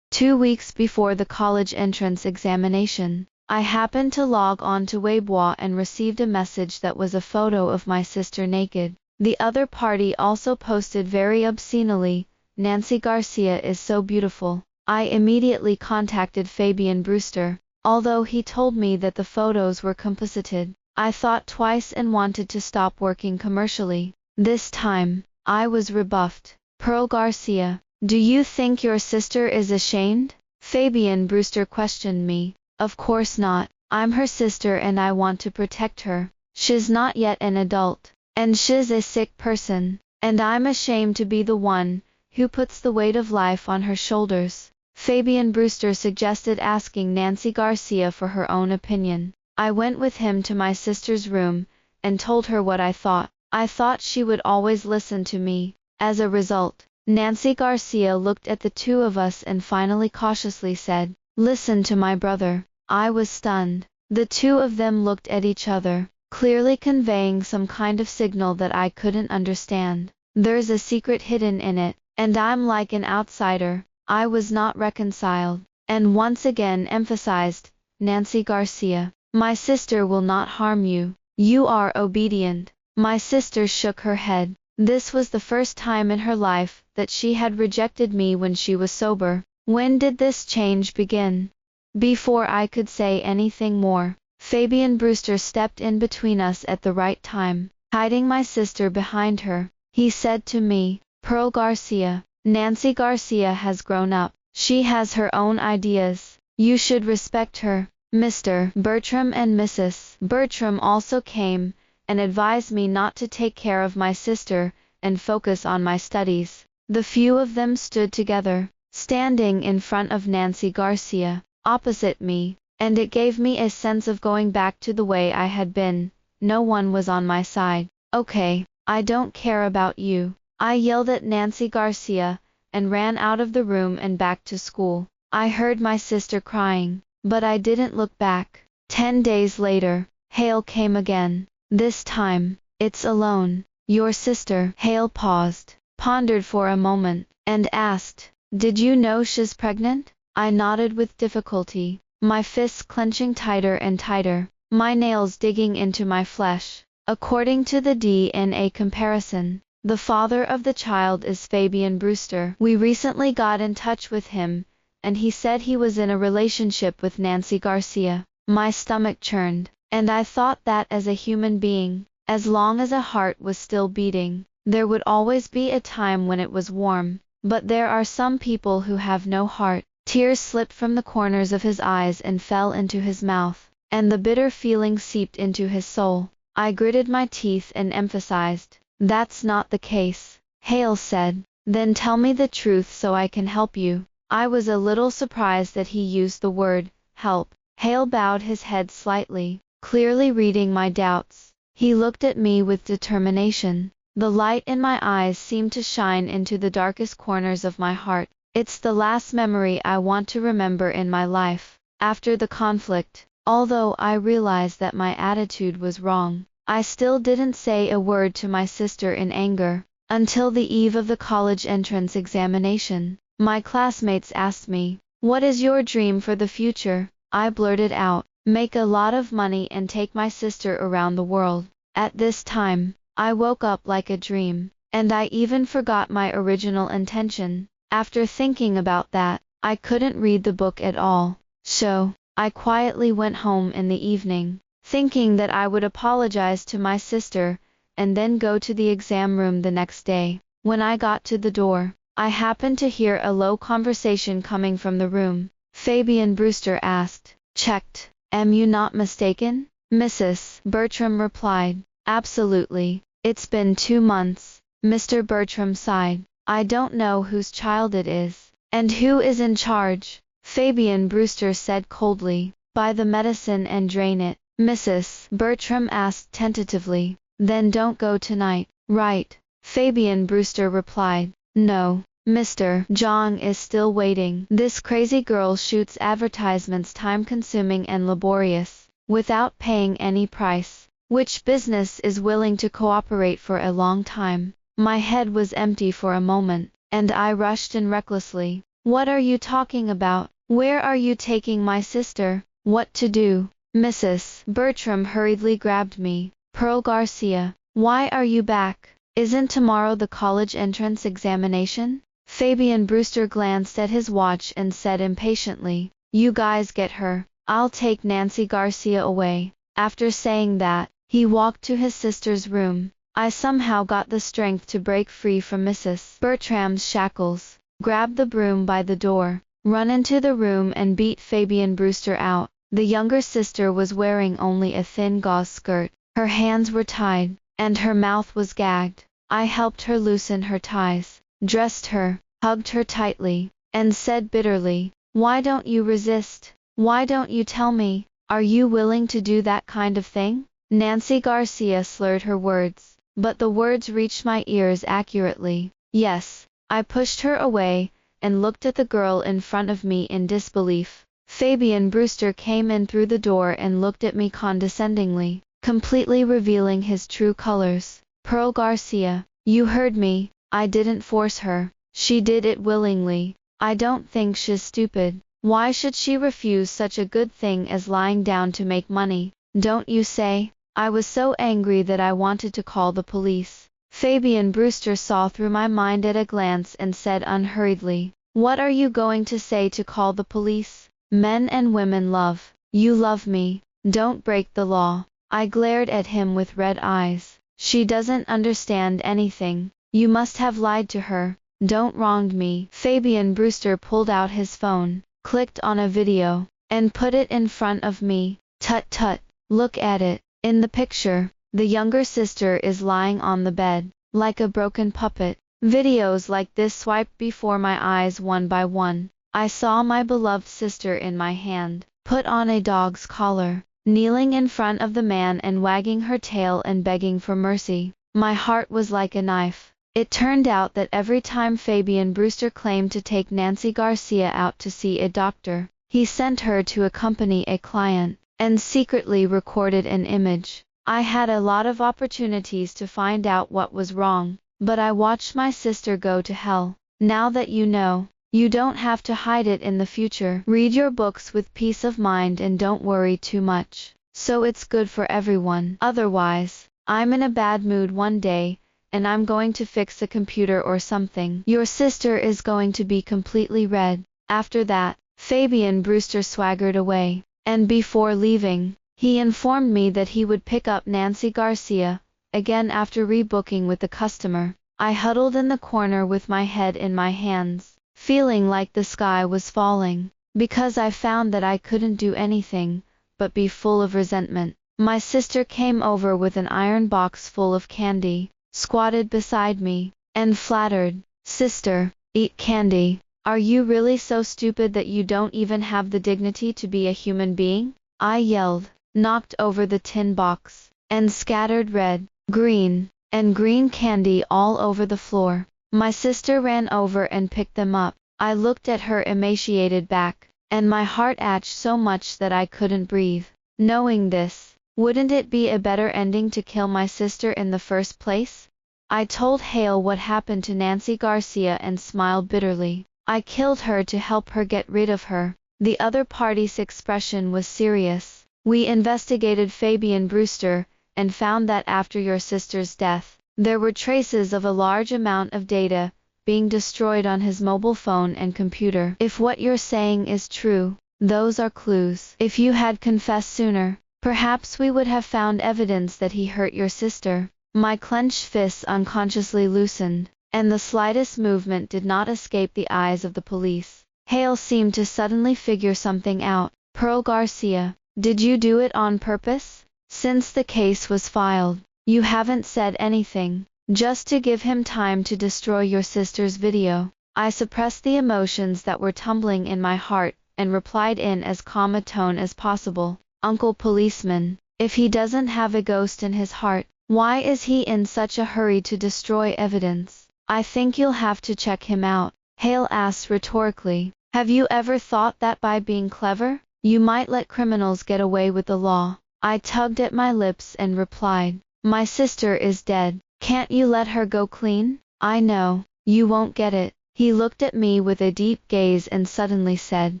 2 weeks before the college entrance examination, I happened to log on to Weibo and received a message that was a photo of my sister naked. The other party also posted very obscenely, "Nancy Garcia is so beautiful." I immediately contacted Fabian Brewster. Although he told me that the photos were composited, I thought twice and wanted to stop working commercially. This time, I was rebuffed. "Pearl Garcia, do you think your sister is ashamed?" Fabian Brewster questioned me. "Of course not. I'm her sister and I want to protect her. She's not yet an adult, and she's a sick person, and I'm ashamed to be the one who puts the weight of life on her shoulders." Fabian Brewster suggested asking Nancy Garcia for her own opinion. I went with him to my sister's room, and told her what I thought. I thought she would always listen to me. As a result, Nancy Garcia looked at the two of us and finally cautiously said, "Listen to my brother." I was stunned. The two of them looked at each other, clearly conveying some kind of signal that I couldn't understand. There's a secret hidden in it, and I'm like an outsider. I was not reconciled, and once again emphasized, "Nancy Garcia, my sister will not harm you. You are obedient." My sister shook her head. This was the first time in her life that she had rejected me when she was sober. When did this change begin? Before I could say anything more, Fabian Brewster stepped in between us at the right time. Hiding my sister behind her, he said to me, "Pearl Garcia, Nancy Garcia has grown up. She has her own ideas. You should respect her." Mr. Bertram and Mrs. Bertram also came, and advised me not to take care of my sister, and focus on my studies. The few of them stood together, standing in front of Nancy Garcia, opposite me, and it gave me a sense of going back to the way I had been. No one was on my side. "Okay, I don't care about you," I yelled at Nancy Garcia, and ran out of the room and back to school. I heard my sister crying, but I didn't look back. 10 days later, Hale came again. This time, it's alone. Your sister. Hale paused, pondered for a moment, and asked, "Did you know she's pregnant?" I nodded with difficulty, my fists clenching tighter and tighter, my nails digging into my flesh. According to the DNA comparison, the father of the child is Fabian Brewster. We recently got in touch with him, and he said he was in a relationship with Nancy Garcia. My stomach churned, and I thought that as a human being, as long as a heart was still beating, there would always be a time when it was warm. But there are some people who have no heart. Tears slipped from the corners of his eyes and fell into his mouth, and the bitter feeling seeped into his soul. I gritted my teeth and emphasized, "That's not the case." Hale said, "Then tell me the truth so I can help you." I was a little surprised that he used the word, help. Hale bowed his head slightly, clearly reading my doubts. He looked at me with determination. The light in my eyes seemed to shine into the darkest corners of my heart. "It's the last memory I want to remember in my life. After the conflict, although I realized that my attitude was wrong, I still didn't say a word to my sister in anger. Until the eve of the college entrance examination, my classmates asked me, 'What is your dream for the future?' I blurted out, 'Make a lot of money and take my sister around the world.' At this time, I woke up like a dream, and I even forgot my original intention. After thinking about that, I couldn't read the book at all. So, I quietly went home in the evening, thinking that I would apologize to my sister, and then go to the exam room the next day. When I got to the door, I happened to hear a low conversation coming from the room. Fabian Brewster asked, "Checked, am you not mistaken?" "Mrs. Bertram replied, "Absolutely. It's been 2 months." Mr. Bertram sighed. "I don't know whose child it is, and who is in charge," Fabian Brewster said coldly. "Buy the medicine and drain it." Mrs. Bertram asked tentatively, "Then don't go tonight, right?" Fabian Brewster replied, "No, Mr. Jong is still waiting. This crazy girl shoots advertisements time-consuming and laborious, without paying any price. Which business is willing to cooperate for a long time?" My head was empty for a moment, and I rushed in recklessly. "What are you talking about? Where are you taking my sister? What to do?" Mrs. Bertram hurriedly grabbed me. "Pearl Garcia, why are you back? Isn't tomorrow the college entrance examination?" Fabian Brewster glanced at his watch and said impatiently, "You guys get her. I'll take Nancy Garcia away." After saying that, he walked to his sister's room. I somehow got the strength to break free from Mrs. Bertram's shackles, grab the broom by the door, run into the room and beat Fabian Brewster out. The younger sister was wearing only a thin gauze skirt. Her hands were tied, and her mouth was gagged. I helped her loosen her ties, dressed her, hugged her tightly, and said bitterly, "Why don't you resist? Why don't you tell me? Are you willing to do that kind of thing?" Nancy Garcia slurred her words, but the words reached my ears accurately. "Yes." I pushed her away, and looked at the girl in front of me in disbelief. Fabian Brewster came in through the door and looked at me condescendingly, completely revealing his true colors. "Pearl Garcia, you heard me. I didn't force her. She did it willingly. I don't think she's stupid. Why should she refuse such a good thing as lying down to make money, don't you say?" I was so angry that I wanted to call the police. Fabian Brewster saw through my mind at a glance and said unhurriedly, "What are you going to say to call the police?" "Men and women love. You love me. Don't break the law." I glared at him with red eyes. "She doesn't understand anything. You must have lied to her. Don't wrong me." Fabian Brewster pulled out his phone, clicked on a video, and put it in front of me. "Tut tut, look at it. In the picture, the younger sister is lying on the bed, like a broken puppet." Videos like this swiped before my eyes one by one. I saw my beloved sister in my hand, put on a dog's collar, kneeling in front of the man and wagging her tail and begging for mercy. My heart was like a knife. It turned out that every time Fabian Brewster claimed to take Nancy Garcia out to see a doctor, he sent her to accompany a client, and secretly recorded an image. I had a lot of opportunities to find out what was wrong, but I watched my sister go to hell. Now that you know, you don't have to hide it in the future. Read your books with peace of mind and don't worry too much. So it's good for everyone. Otherwise, I'm in a bad mood one day, and I'm going to fix a computer or something. Your sister is going to be completely red. After that, Fabian Brewster swaggered away, and before leaving, he informed me that he would pick up Nancy Garcia again after rebooking with the customer. I huddled in the corner with my head in my hands, feeling like the sky was falling, because I found that I couldn't do anything but be full of resentment. My sister came over with an iron box full of candy, squatted beside me, and flattered, "Sister, eat candy. Are you really so stupid that you don't even have the dignity to be a human being?" I yelled, knocked over the tin box, and scattered red, green, and green candy all over the floor. My sister ran over and picked them up. I looked at her emaciated back, and my heart ached so much that I couldn't breathe. Knowing this, wouldn't it be a better ending to kill my sister in the first place? I told Hale what happened to Nancy Garcia and smiled bitterly. I killed her to help her get rid of her. The other party's expression was serious. We investigated Fabian Brewster, and found that after your sister's death, there were traces of a large amount of data being destroyed on his mobile phone and computer. If what you're saying is true, those are clues. If you had confessed sooner, perhaps we would have found evidence that he hurt your sister. My clenched fists unconsciously loosened, and the slightest movement did not escape the eyes of the police. Hale seemed to suddenly figure something out. "Pearl Garcia, did you do it on purpose? Since the case was filed, you haven't said anything, just to give him time to destroy your sister's video." I suppressed the emotions that were tumbling in my heart, and replied in as calm a tone as possible. "Uncle Policeman, if he doesn't have a ghost in his heart, why is he in such a hurry to destroy evidence? I think you'll have to check him out." Hale asked rhetorically, "Have you ever thought that by being clever, you might let criminals get away with the law?" I tugged at my lips and replied, "My sister is dead. Can't you let her go clean?" "I know, you won't get it." He looked at me with a deep gaze and suddenly said,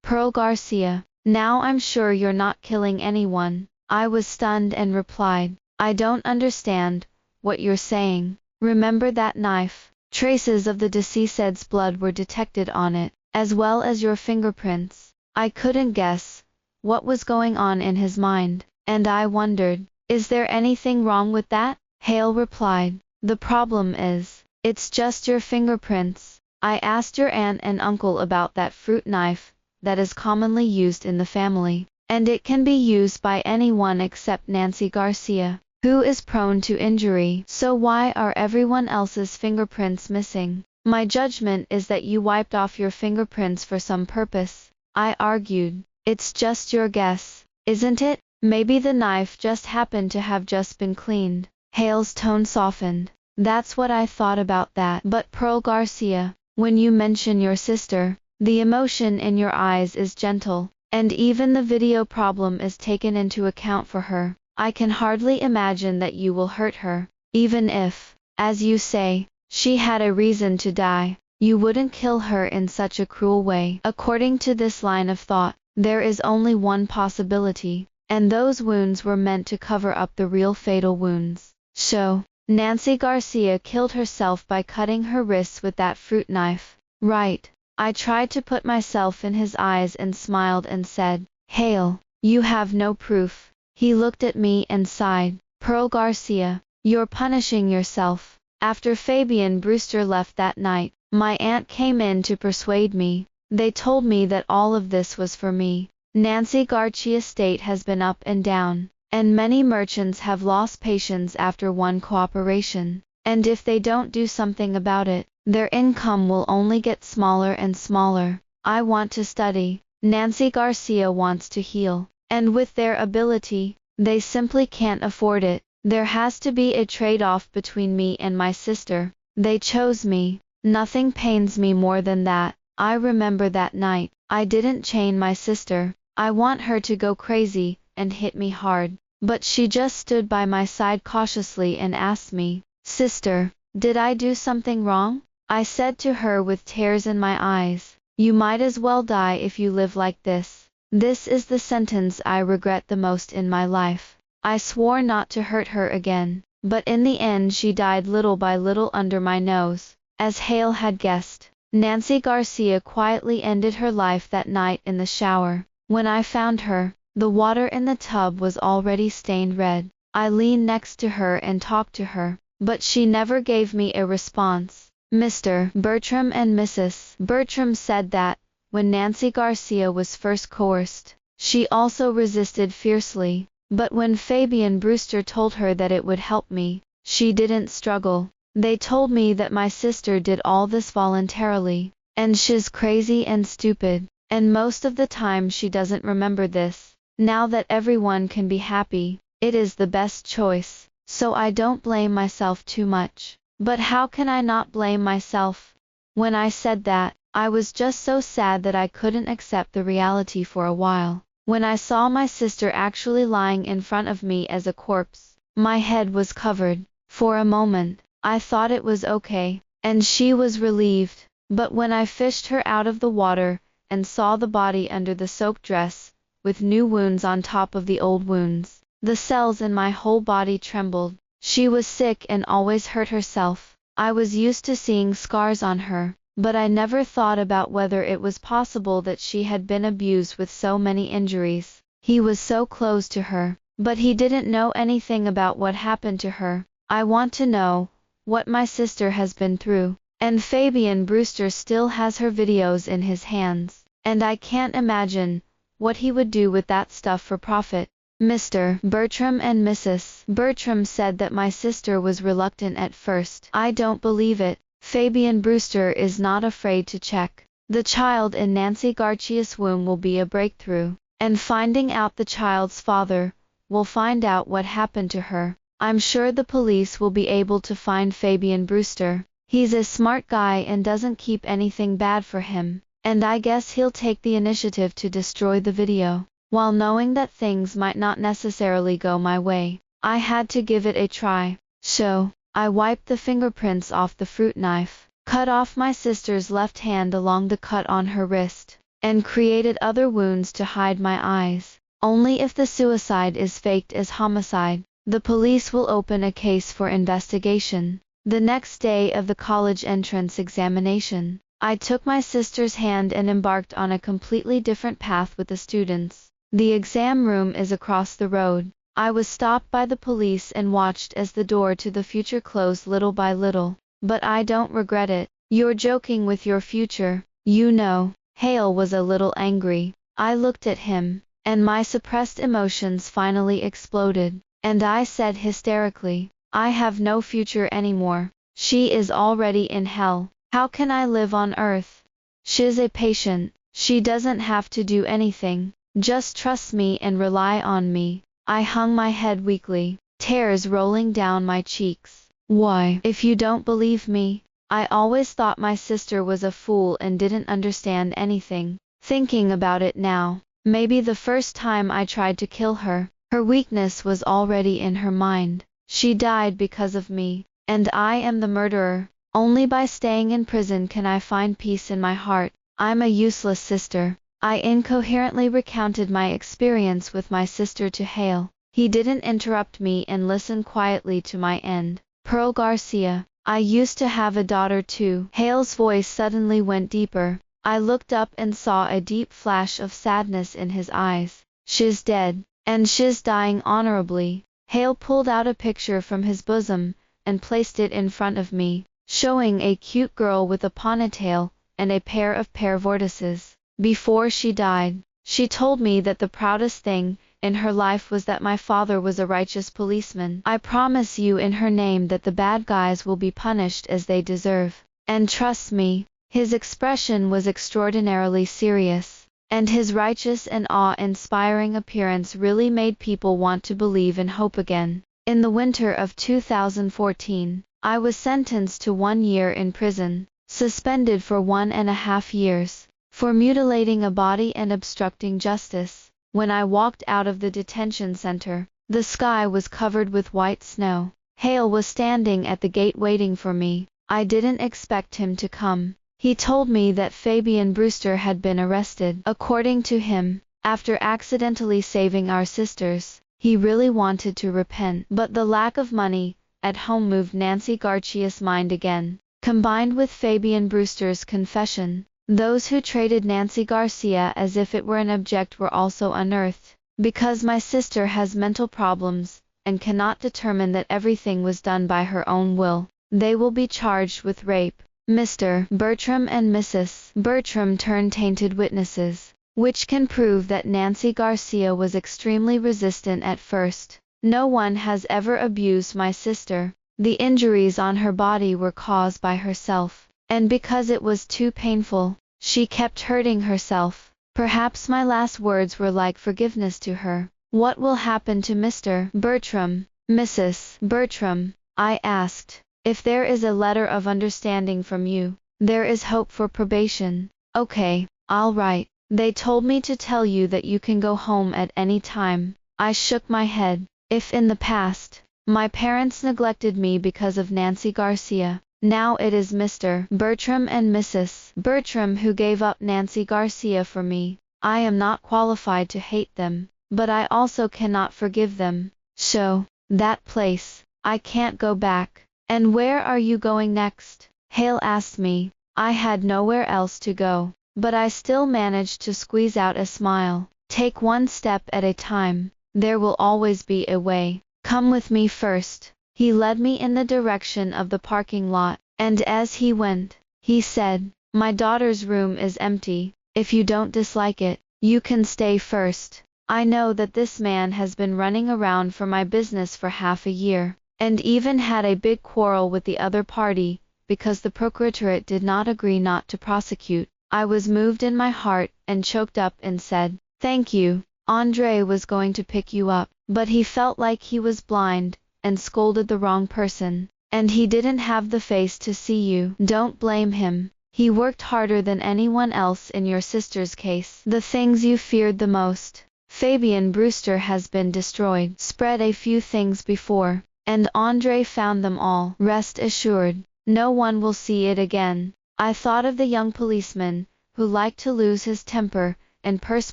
"Pearl Garcia, now I'm sure you're not killing anyone." I was stunned and replied, "I don't understand what you're saying. Remember that knife? Traces of the deceased's blood were detected on it, as well as your fingerprints." I couldn't guess what was going on in his mind, and I wondered, "Is there anything wrong with that?" Hale replied, "The problem is, it's just your fingerprints. I asked your aunt and uncle about that fruit knife that is commonly used in the family, and it can be used by anyone except Nancy Garcia, who is prone to injury. So why are everyone else's fingerprints missing?" "My judgment is that you wiped off your fingerprints for some purpose," I argued. "It's just your guess, isn't it? Maybe the knife just happened to have just been cleaned." Hale's tone softened. "That's what I thought about that. But Pearl Garcia, when you mention your sister, the emotion in your eyes is gentle, and even the video problem is taken into account for her. I can hardly imagine that you will hurt her. Even if, as you say, she had a reason to die, you wouldn't kill her in such a cruel way." According to this line of thought, there is only one possibility, and those wounds were meant to cover up the real fatal wounds. So, Nancy Garcia killed herself by cutting her wrists with that fruit knife. Right. I tried to put myself in his eyes and smiled and said, "Hale, you have no proof." He looked at me and sighed. "Pearl Garcia, you're punishing yourself." After Fabian Brewster left that night, my aunt came in to persuade me. They told me that all of this was for me. Nancy Garcia's estate has been up and down, and many merchants have lost patience after one cooperation, and if they don't do something about it, their income will only get smaller and smaller. I want to study, Nancy Garcia wants to heal, and with their ability, they simply can't afford it. There has to be a trade-off between me and my sister. They chose me. Nothing pains me more than that. I remember that night. I didn't chain my sister. I want her to go crazy and hit me hard. But she just stood by my side cautiously and asked me, "Sister, did I do something wrong?" I said to her with tears in my eyes, "You might as well die if you live like this." This is the sentence I regret the most in my life. I swore not to hurt her again, but in the end she died little by little under my nose. As Hale had guessed, Nancy Garcia quietly ended her life that night in the shower. When I found her, the water in the tub was already stained red. I leaned next to her and talked to her, but she never gave me a response. Mr. Bertram and Mrs. Bertram said that, when Nancy Garcia was first coerced, she also resisted fiercely, but when Fabian Brewster told her that it would help me, she didn't struggle. They told me that my sister did all this voluntarily, and she's crazy and stupid, and most of the time she doesn't remember this. Now that everyone can be happy, it is the best choice, so I don't blame myself too much. But how can I not blame myself? When I said that, I was just so sad that I couldn't accept the reality for a while. When I saw my sister actually lying in front of me as a corpse, my head was covered. For a moment, I thought it was okay, and she was relieved. But when I fished her out of the water and saw the body under the soaked dress, with new wounds on top of the old wounds, the cells in my whole body trembled. She was sick and always hurt herself. I was used to seeing scars on her, but I never thought about whether it was possible that she had been abused with so many injuries. He was so close to her, but he didn't know anything about what happened to her. I want to know what my sister has been through. And Fabian Brewster still has her videos in his hands, and I can't imagine what he would do with that stuff for profit. Mr. Bertram and Mrs. Bertram said that my sister was reluctant at first. I don't believe it. Fabian Brewster is not afraid to check. The child in Nancy Garcia's womb will be a breakthrough, and finding out the child's father will find out what happened to her. I'm sure the police will be able to find Fabian Brewster. He's a smart guy and doesn't keep anything bad for him, and I guess he'll take the initiative to destroy the video. While knowing that things might not necessarily go my way, I had to give it a try. So, I wiped the fingerprints off the fruit knife, cut off my sister's left hand along the cut on her wrist, and created other wounds to hide my eyes. Only if the suicide is faked as homicide, the police will open a case for investigation. The next day of the college entrance examination, I took my sister's hand and embarked on a completely different path with the students. The exam room is across the road. I was stopped by the police and watched as the door to the future closed little by little, but I don't regret it. You're joking with your future, you know. Hale was a little angry. I looked at him, and my suppressed emotions finally exploded, and I said hysterically, I have no future anymore. She is already in hell. How can I live on earth? She's a patient. She doesn't have to do anything. Just trust me and rely on me. I hung my head weakly, tears rolling down my cheeks. Why? If you don't believe me, I always thought my sister was a fool and didn't understand anything. Thinking about it now, maybe the first time I tried to kill her, her weakness was already in her mind. She died because of me, and I am the murderer. Only by staying in prison can I find peace in my heart. I'm a useless sister. I incoherently recounted my experience with my sister to Hale. He didn't interrupt me and listened quietly to my end. Pearl Garcia, I used to have a daughter too. Hale's voice suddenly went deeper. I looked up and saw a deep flash of sadness in his eyes. She's dead, and she's dying honorably. Hale pulled out a picture from his bosom and placed it in front of me, showing a cute girl with a ponytail and a pair of vortices. Before she died, she told me that the proudest thing in her life was that my father was a righteous policeman. I promise you in her name that the bad guys will be punished as they deserve. And trust me, his expression was extraordinarily serious, and his righteous and awe-inspiring appearance really made people want to believe and hope again. In the winter of 2014, I was sentenced to 1 year in prison, suspended for 1.5 years, for mutilating a body and obstructing justice. When I walked out of the detention center, the sky was covered with white snow. Hale was standing at the gate waiting for me. I didn't expect him to come. He told me that Fabian Brewster had been arrested. According to him, after accidentally saving our sisters, he really wanted to repent. But the lack of money at home moved Nancy Garcia's mind again. Combined with Fabian Brewster's confession, those who treated Nancy Garcia as if it were an object were also unearthed. Because my sister has mental problems and cannot determine that everything was done by her own will, they will be charged with rape. Mr. Bertram and Mrs. Bertram turned tainted witnesses, which can prove that Nancy Garcia was extremely resistant at first. No one has ever abused my sister. The injuries on her body were caused by herself, and because it was too painful, she kept hurting herself. Perhaps my last words were like forgiveness to her. What will happen to Mr. Bertram, Mrs. Bertram? I asked. If there is a letter of understanding from you, there is hope for probation. Okay, I'll write. They told me to tell you that you can go home at any time. I shook my head. If in the past, my parents neglected me because of Nancy Garcia, now it is Mr. Bertram and Mrs. Bertram who gave up Nancy Garcia for me. I am not qualified to hate them, but I also cannot forgive them. So, that place, I can't go back. And where are you going next? Hale asked me. I had nowhere else to go, but I still managed to squeeze out a smile. Take one step at a time. There will always be a way. Come with me first. He led me in the direction of the parking lot, and as he went, he said, my daughter's room is empty. If you don't dislike it, you can stay first. I know that this man has been running around for my business for half a year, and even had a big quarrel with the other party, because the procuratorate did not agree not to prosecute. I was moved in my heart and choked up and said, thank you. Andre was going to pick you up, but he felt like he was blind, and scolded the wrong person, and he didn't have the face to see you. Don't blame him. He worked harder than anyone else in your sister's case. The things you feared the most. Fabian Brewster has been destroyed. Spread a few things before, and Andre found them all. Rest assured, no one will see it again. I thought of the young policeman, who liked to lose his temper, and pursed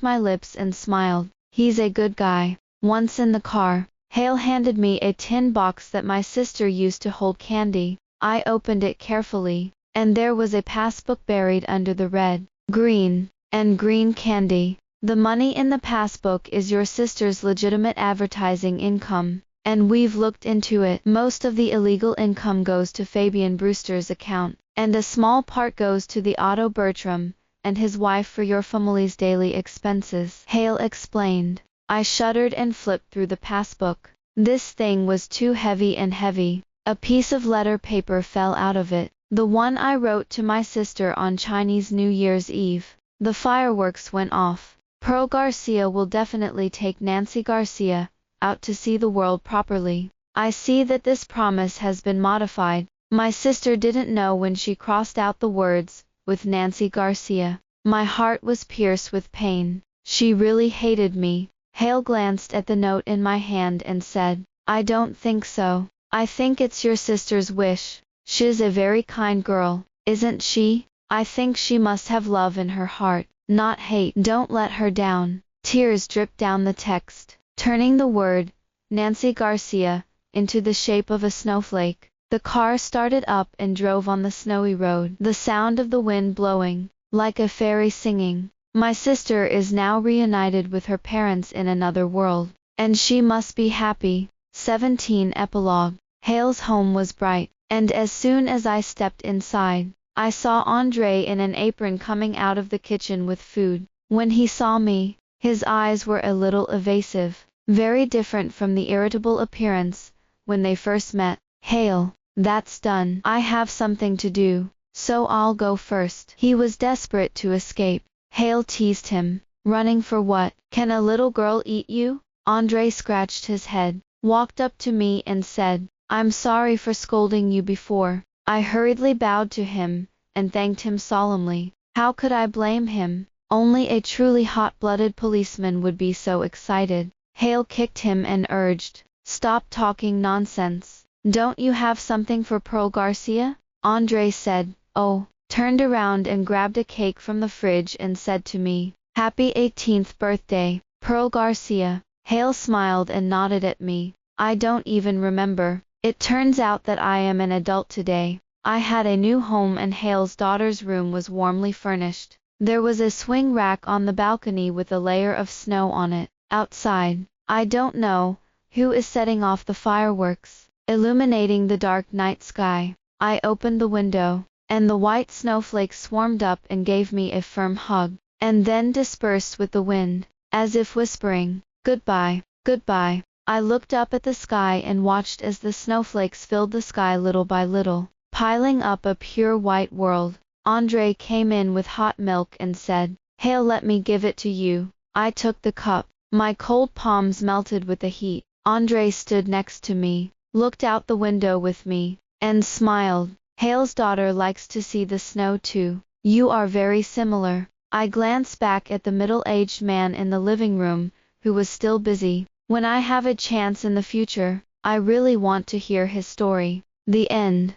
my lips and smiled. He's a good guy. Once in the car, Hale handed me a tin box that my sister used to hold candy. I opened it carefully, and there was a passbook buried under the red, green, and green candy. The money in the passbook is your sister's legitimate advertising income, and we've looked into it. Most of the illegal income goes to Fabian Brewster's account, and a small part goes to the Otto Bertram and his wife for your family's daily expenses. Hale explained. I shuddered and flipped through the passbook. This thing was too heavy and heavy. A piece of letter paper fell out of it, the one I wrote to my sister on Chinese New Year's Eve. The fireworks went off. Pearl Garcia will definitely take Nancy Garcia out to see the world properly. I see that this promise has been modified. My sister didn't know when she crossed out the words, with Nancy Garcia. My heart was pierced with pain. She really hated me. Hale glanced at the note in my hand and said, I don't think so. I think it's your sister's wish. She's a very kind girl, isn't she? I think she must have love in her heart, not hate. Don't let her down. Tears dripped down the text, turning the word, Nancy Garcia, into the shape of a snowflake. The car started up and drove on the snowy road, the sound of the wind blowing, like a fairy singing. My sister is now reunited with her parents in another world, and she must be happy. 17 Epilogue. Hale's home was bright, and as soon as I stepped inside, I saw Andre in an apron coming out of the kitchen with food. When he saw me, his eyes were a little evasive, very different from the irritable appearance when they first met. Hale, that's done. I have something to do, so I'll go first. He was desperate to escape. Hale teased him. Running for what? Can a little girl eat you? Andre scratched his head, walked up to me and said, I'm sorry for scolding you before. I hurriedly bowed to him, and thanked him solemnly. How could I blame him? Only a truly hot-blooded policeman would be so excited. Hale kicked him and urged, "Stop talking nonsense. Don't you have something for Pearl Garcia?" Andre said, "Oh," turned around and grabbed a cake from the fridge and said to me, "Happy 18th birthday, Pearl Garcia." Hale smiled and nodded at me. I don't even remember. It turns out that I am an adult today. I had a new home and Hale's daughter's room was warmly furnished. There was a swing rack on the balcony with a layer of snow on it. Outside, I don't know who is setting off the fireworks, illuminating the dark night sky. I opened the window, and the white snowflakes swarmed up and gave me a firm hug, and then dispersed with the wind, as if whispering, "Goodbye, goodbye." I looked up at the sky and watched as the snowflakes filled the sky little by little, piling up a pure white world. Andre came in with hot milk and said, "Hale, let me give it to you." I took the cup. My cold palms melted with the heat. Andre stood next to me, looked out the window with me, and smiled. "Hale's daughter likes to see the snow too. You are very similar." I glanced back at the middle-aged man in the living room, who was still busy. When I have a chance in the future, I really want to hear his story. The end.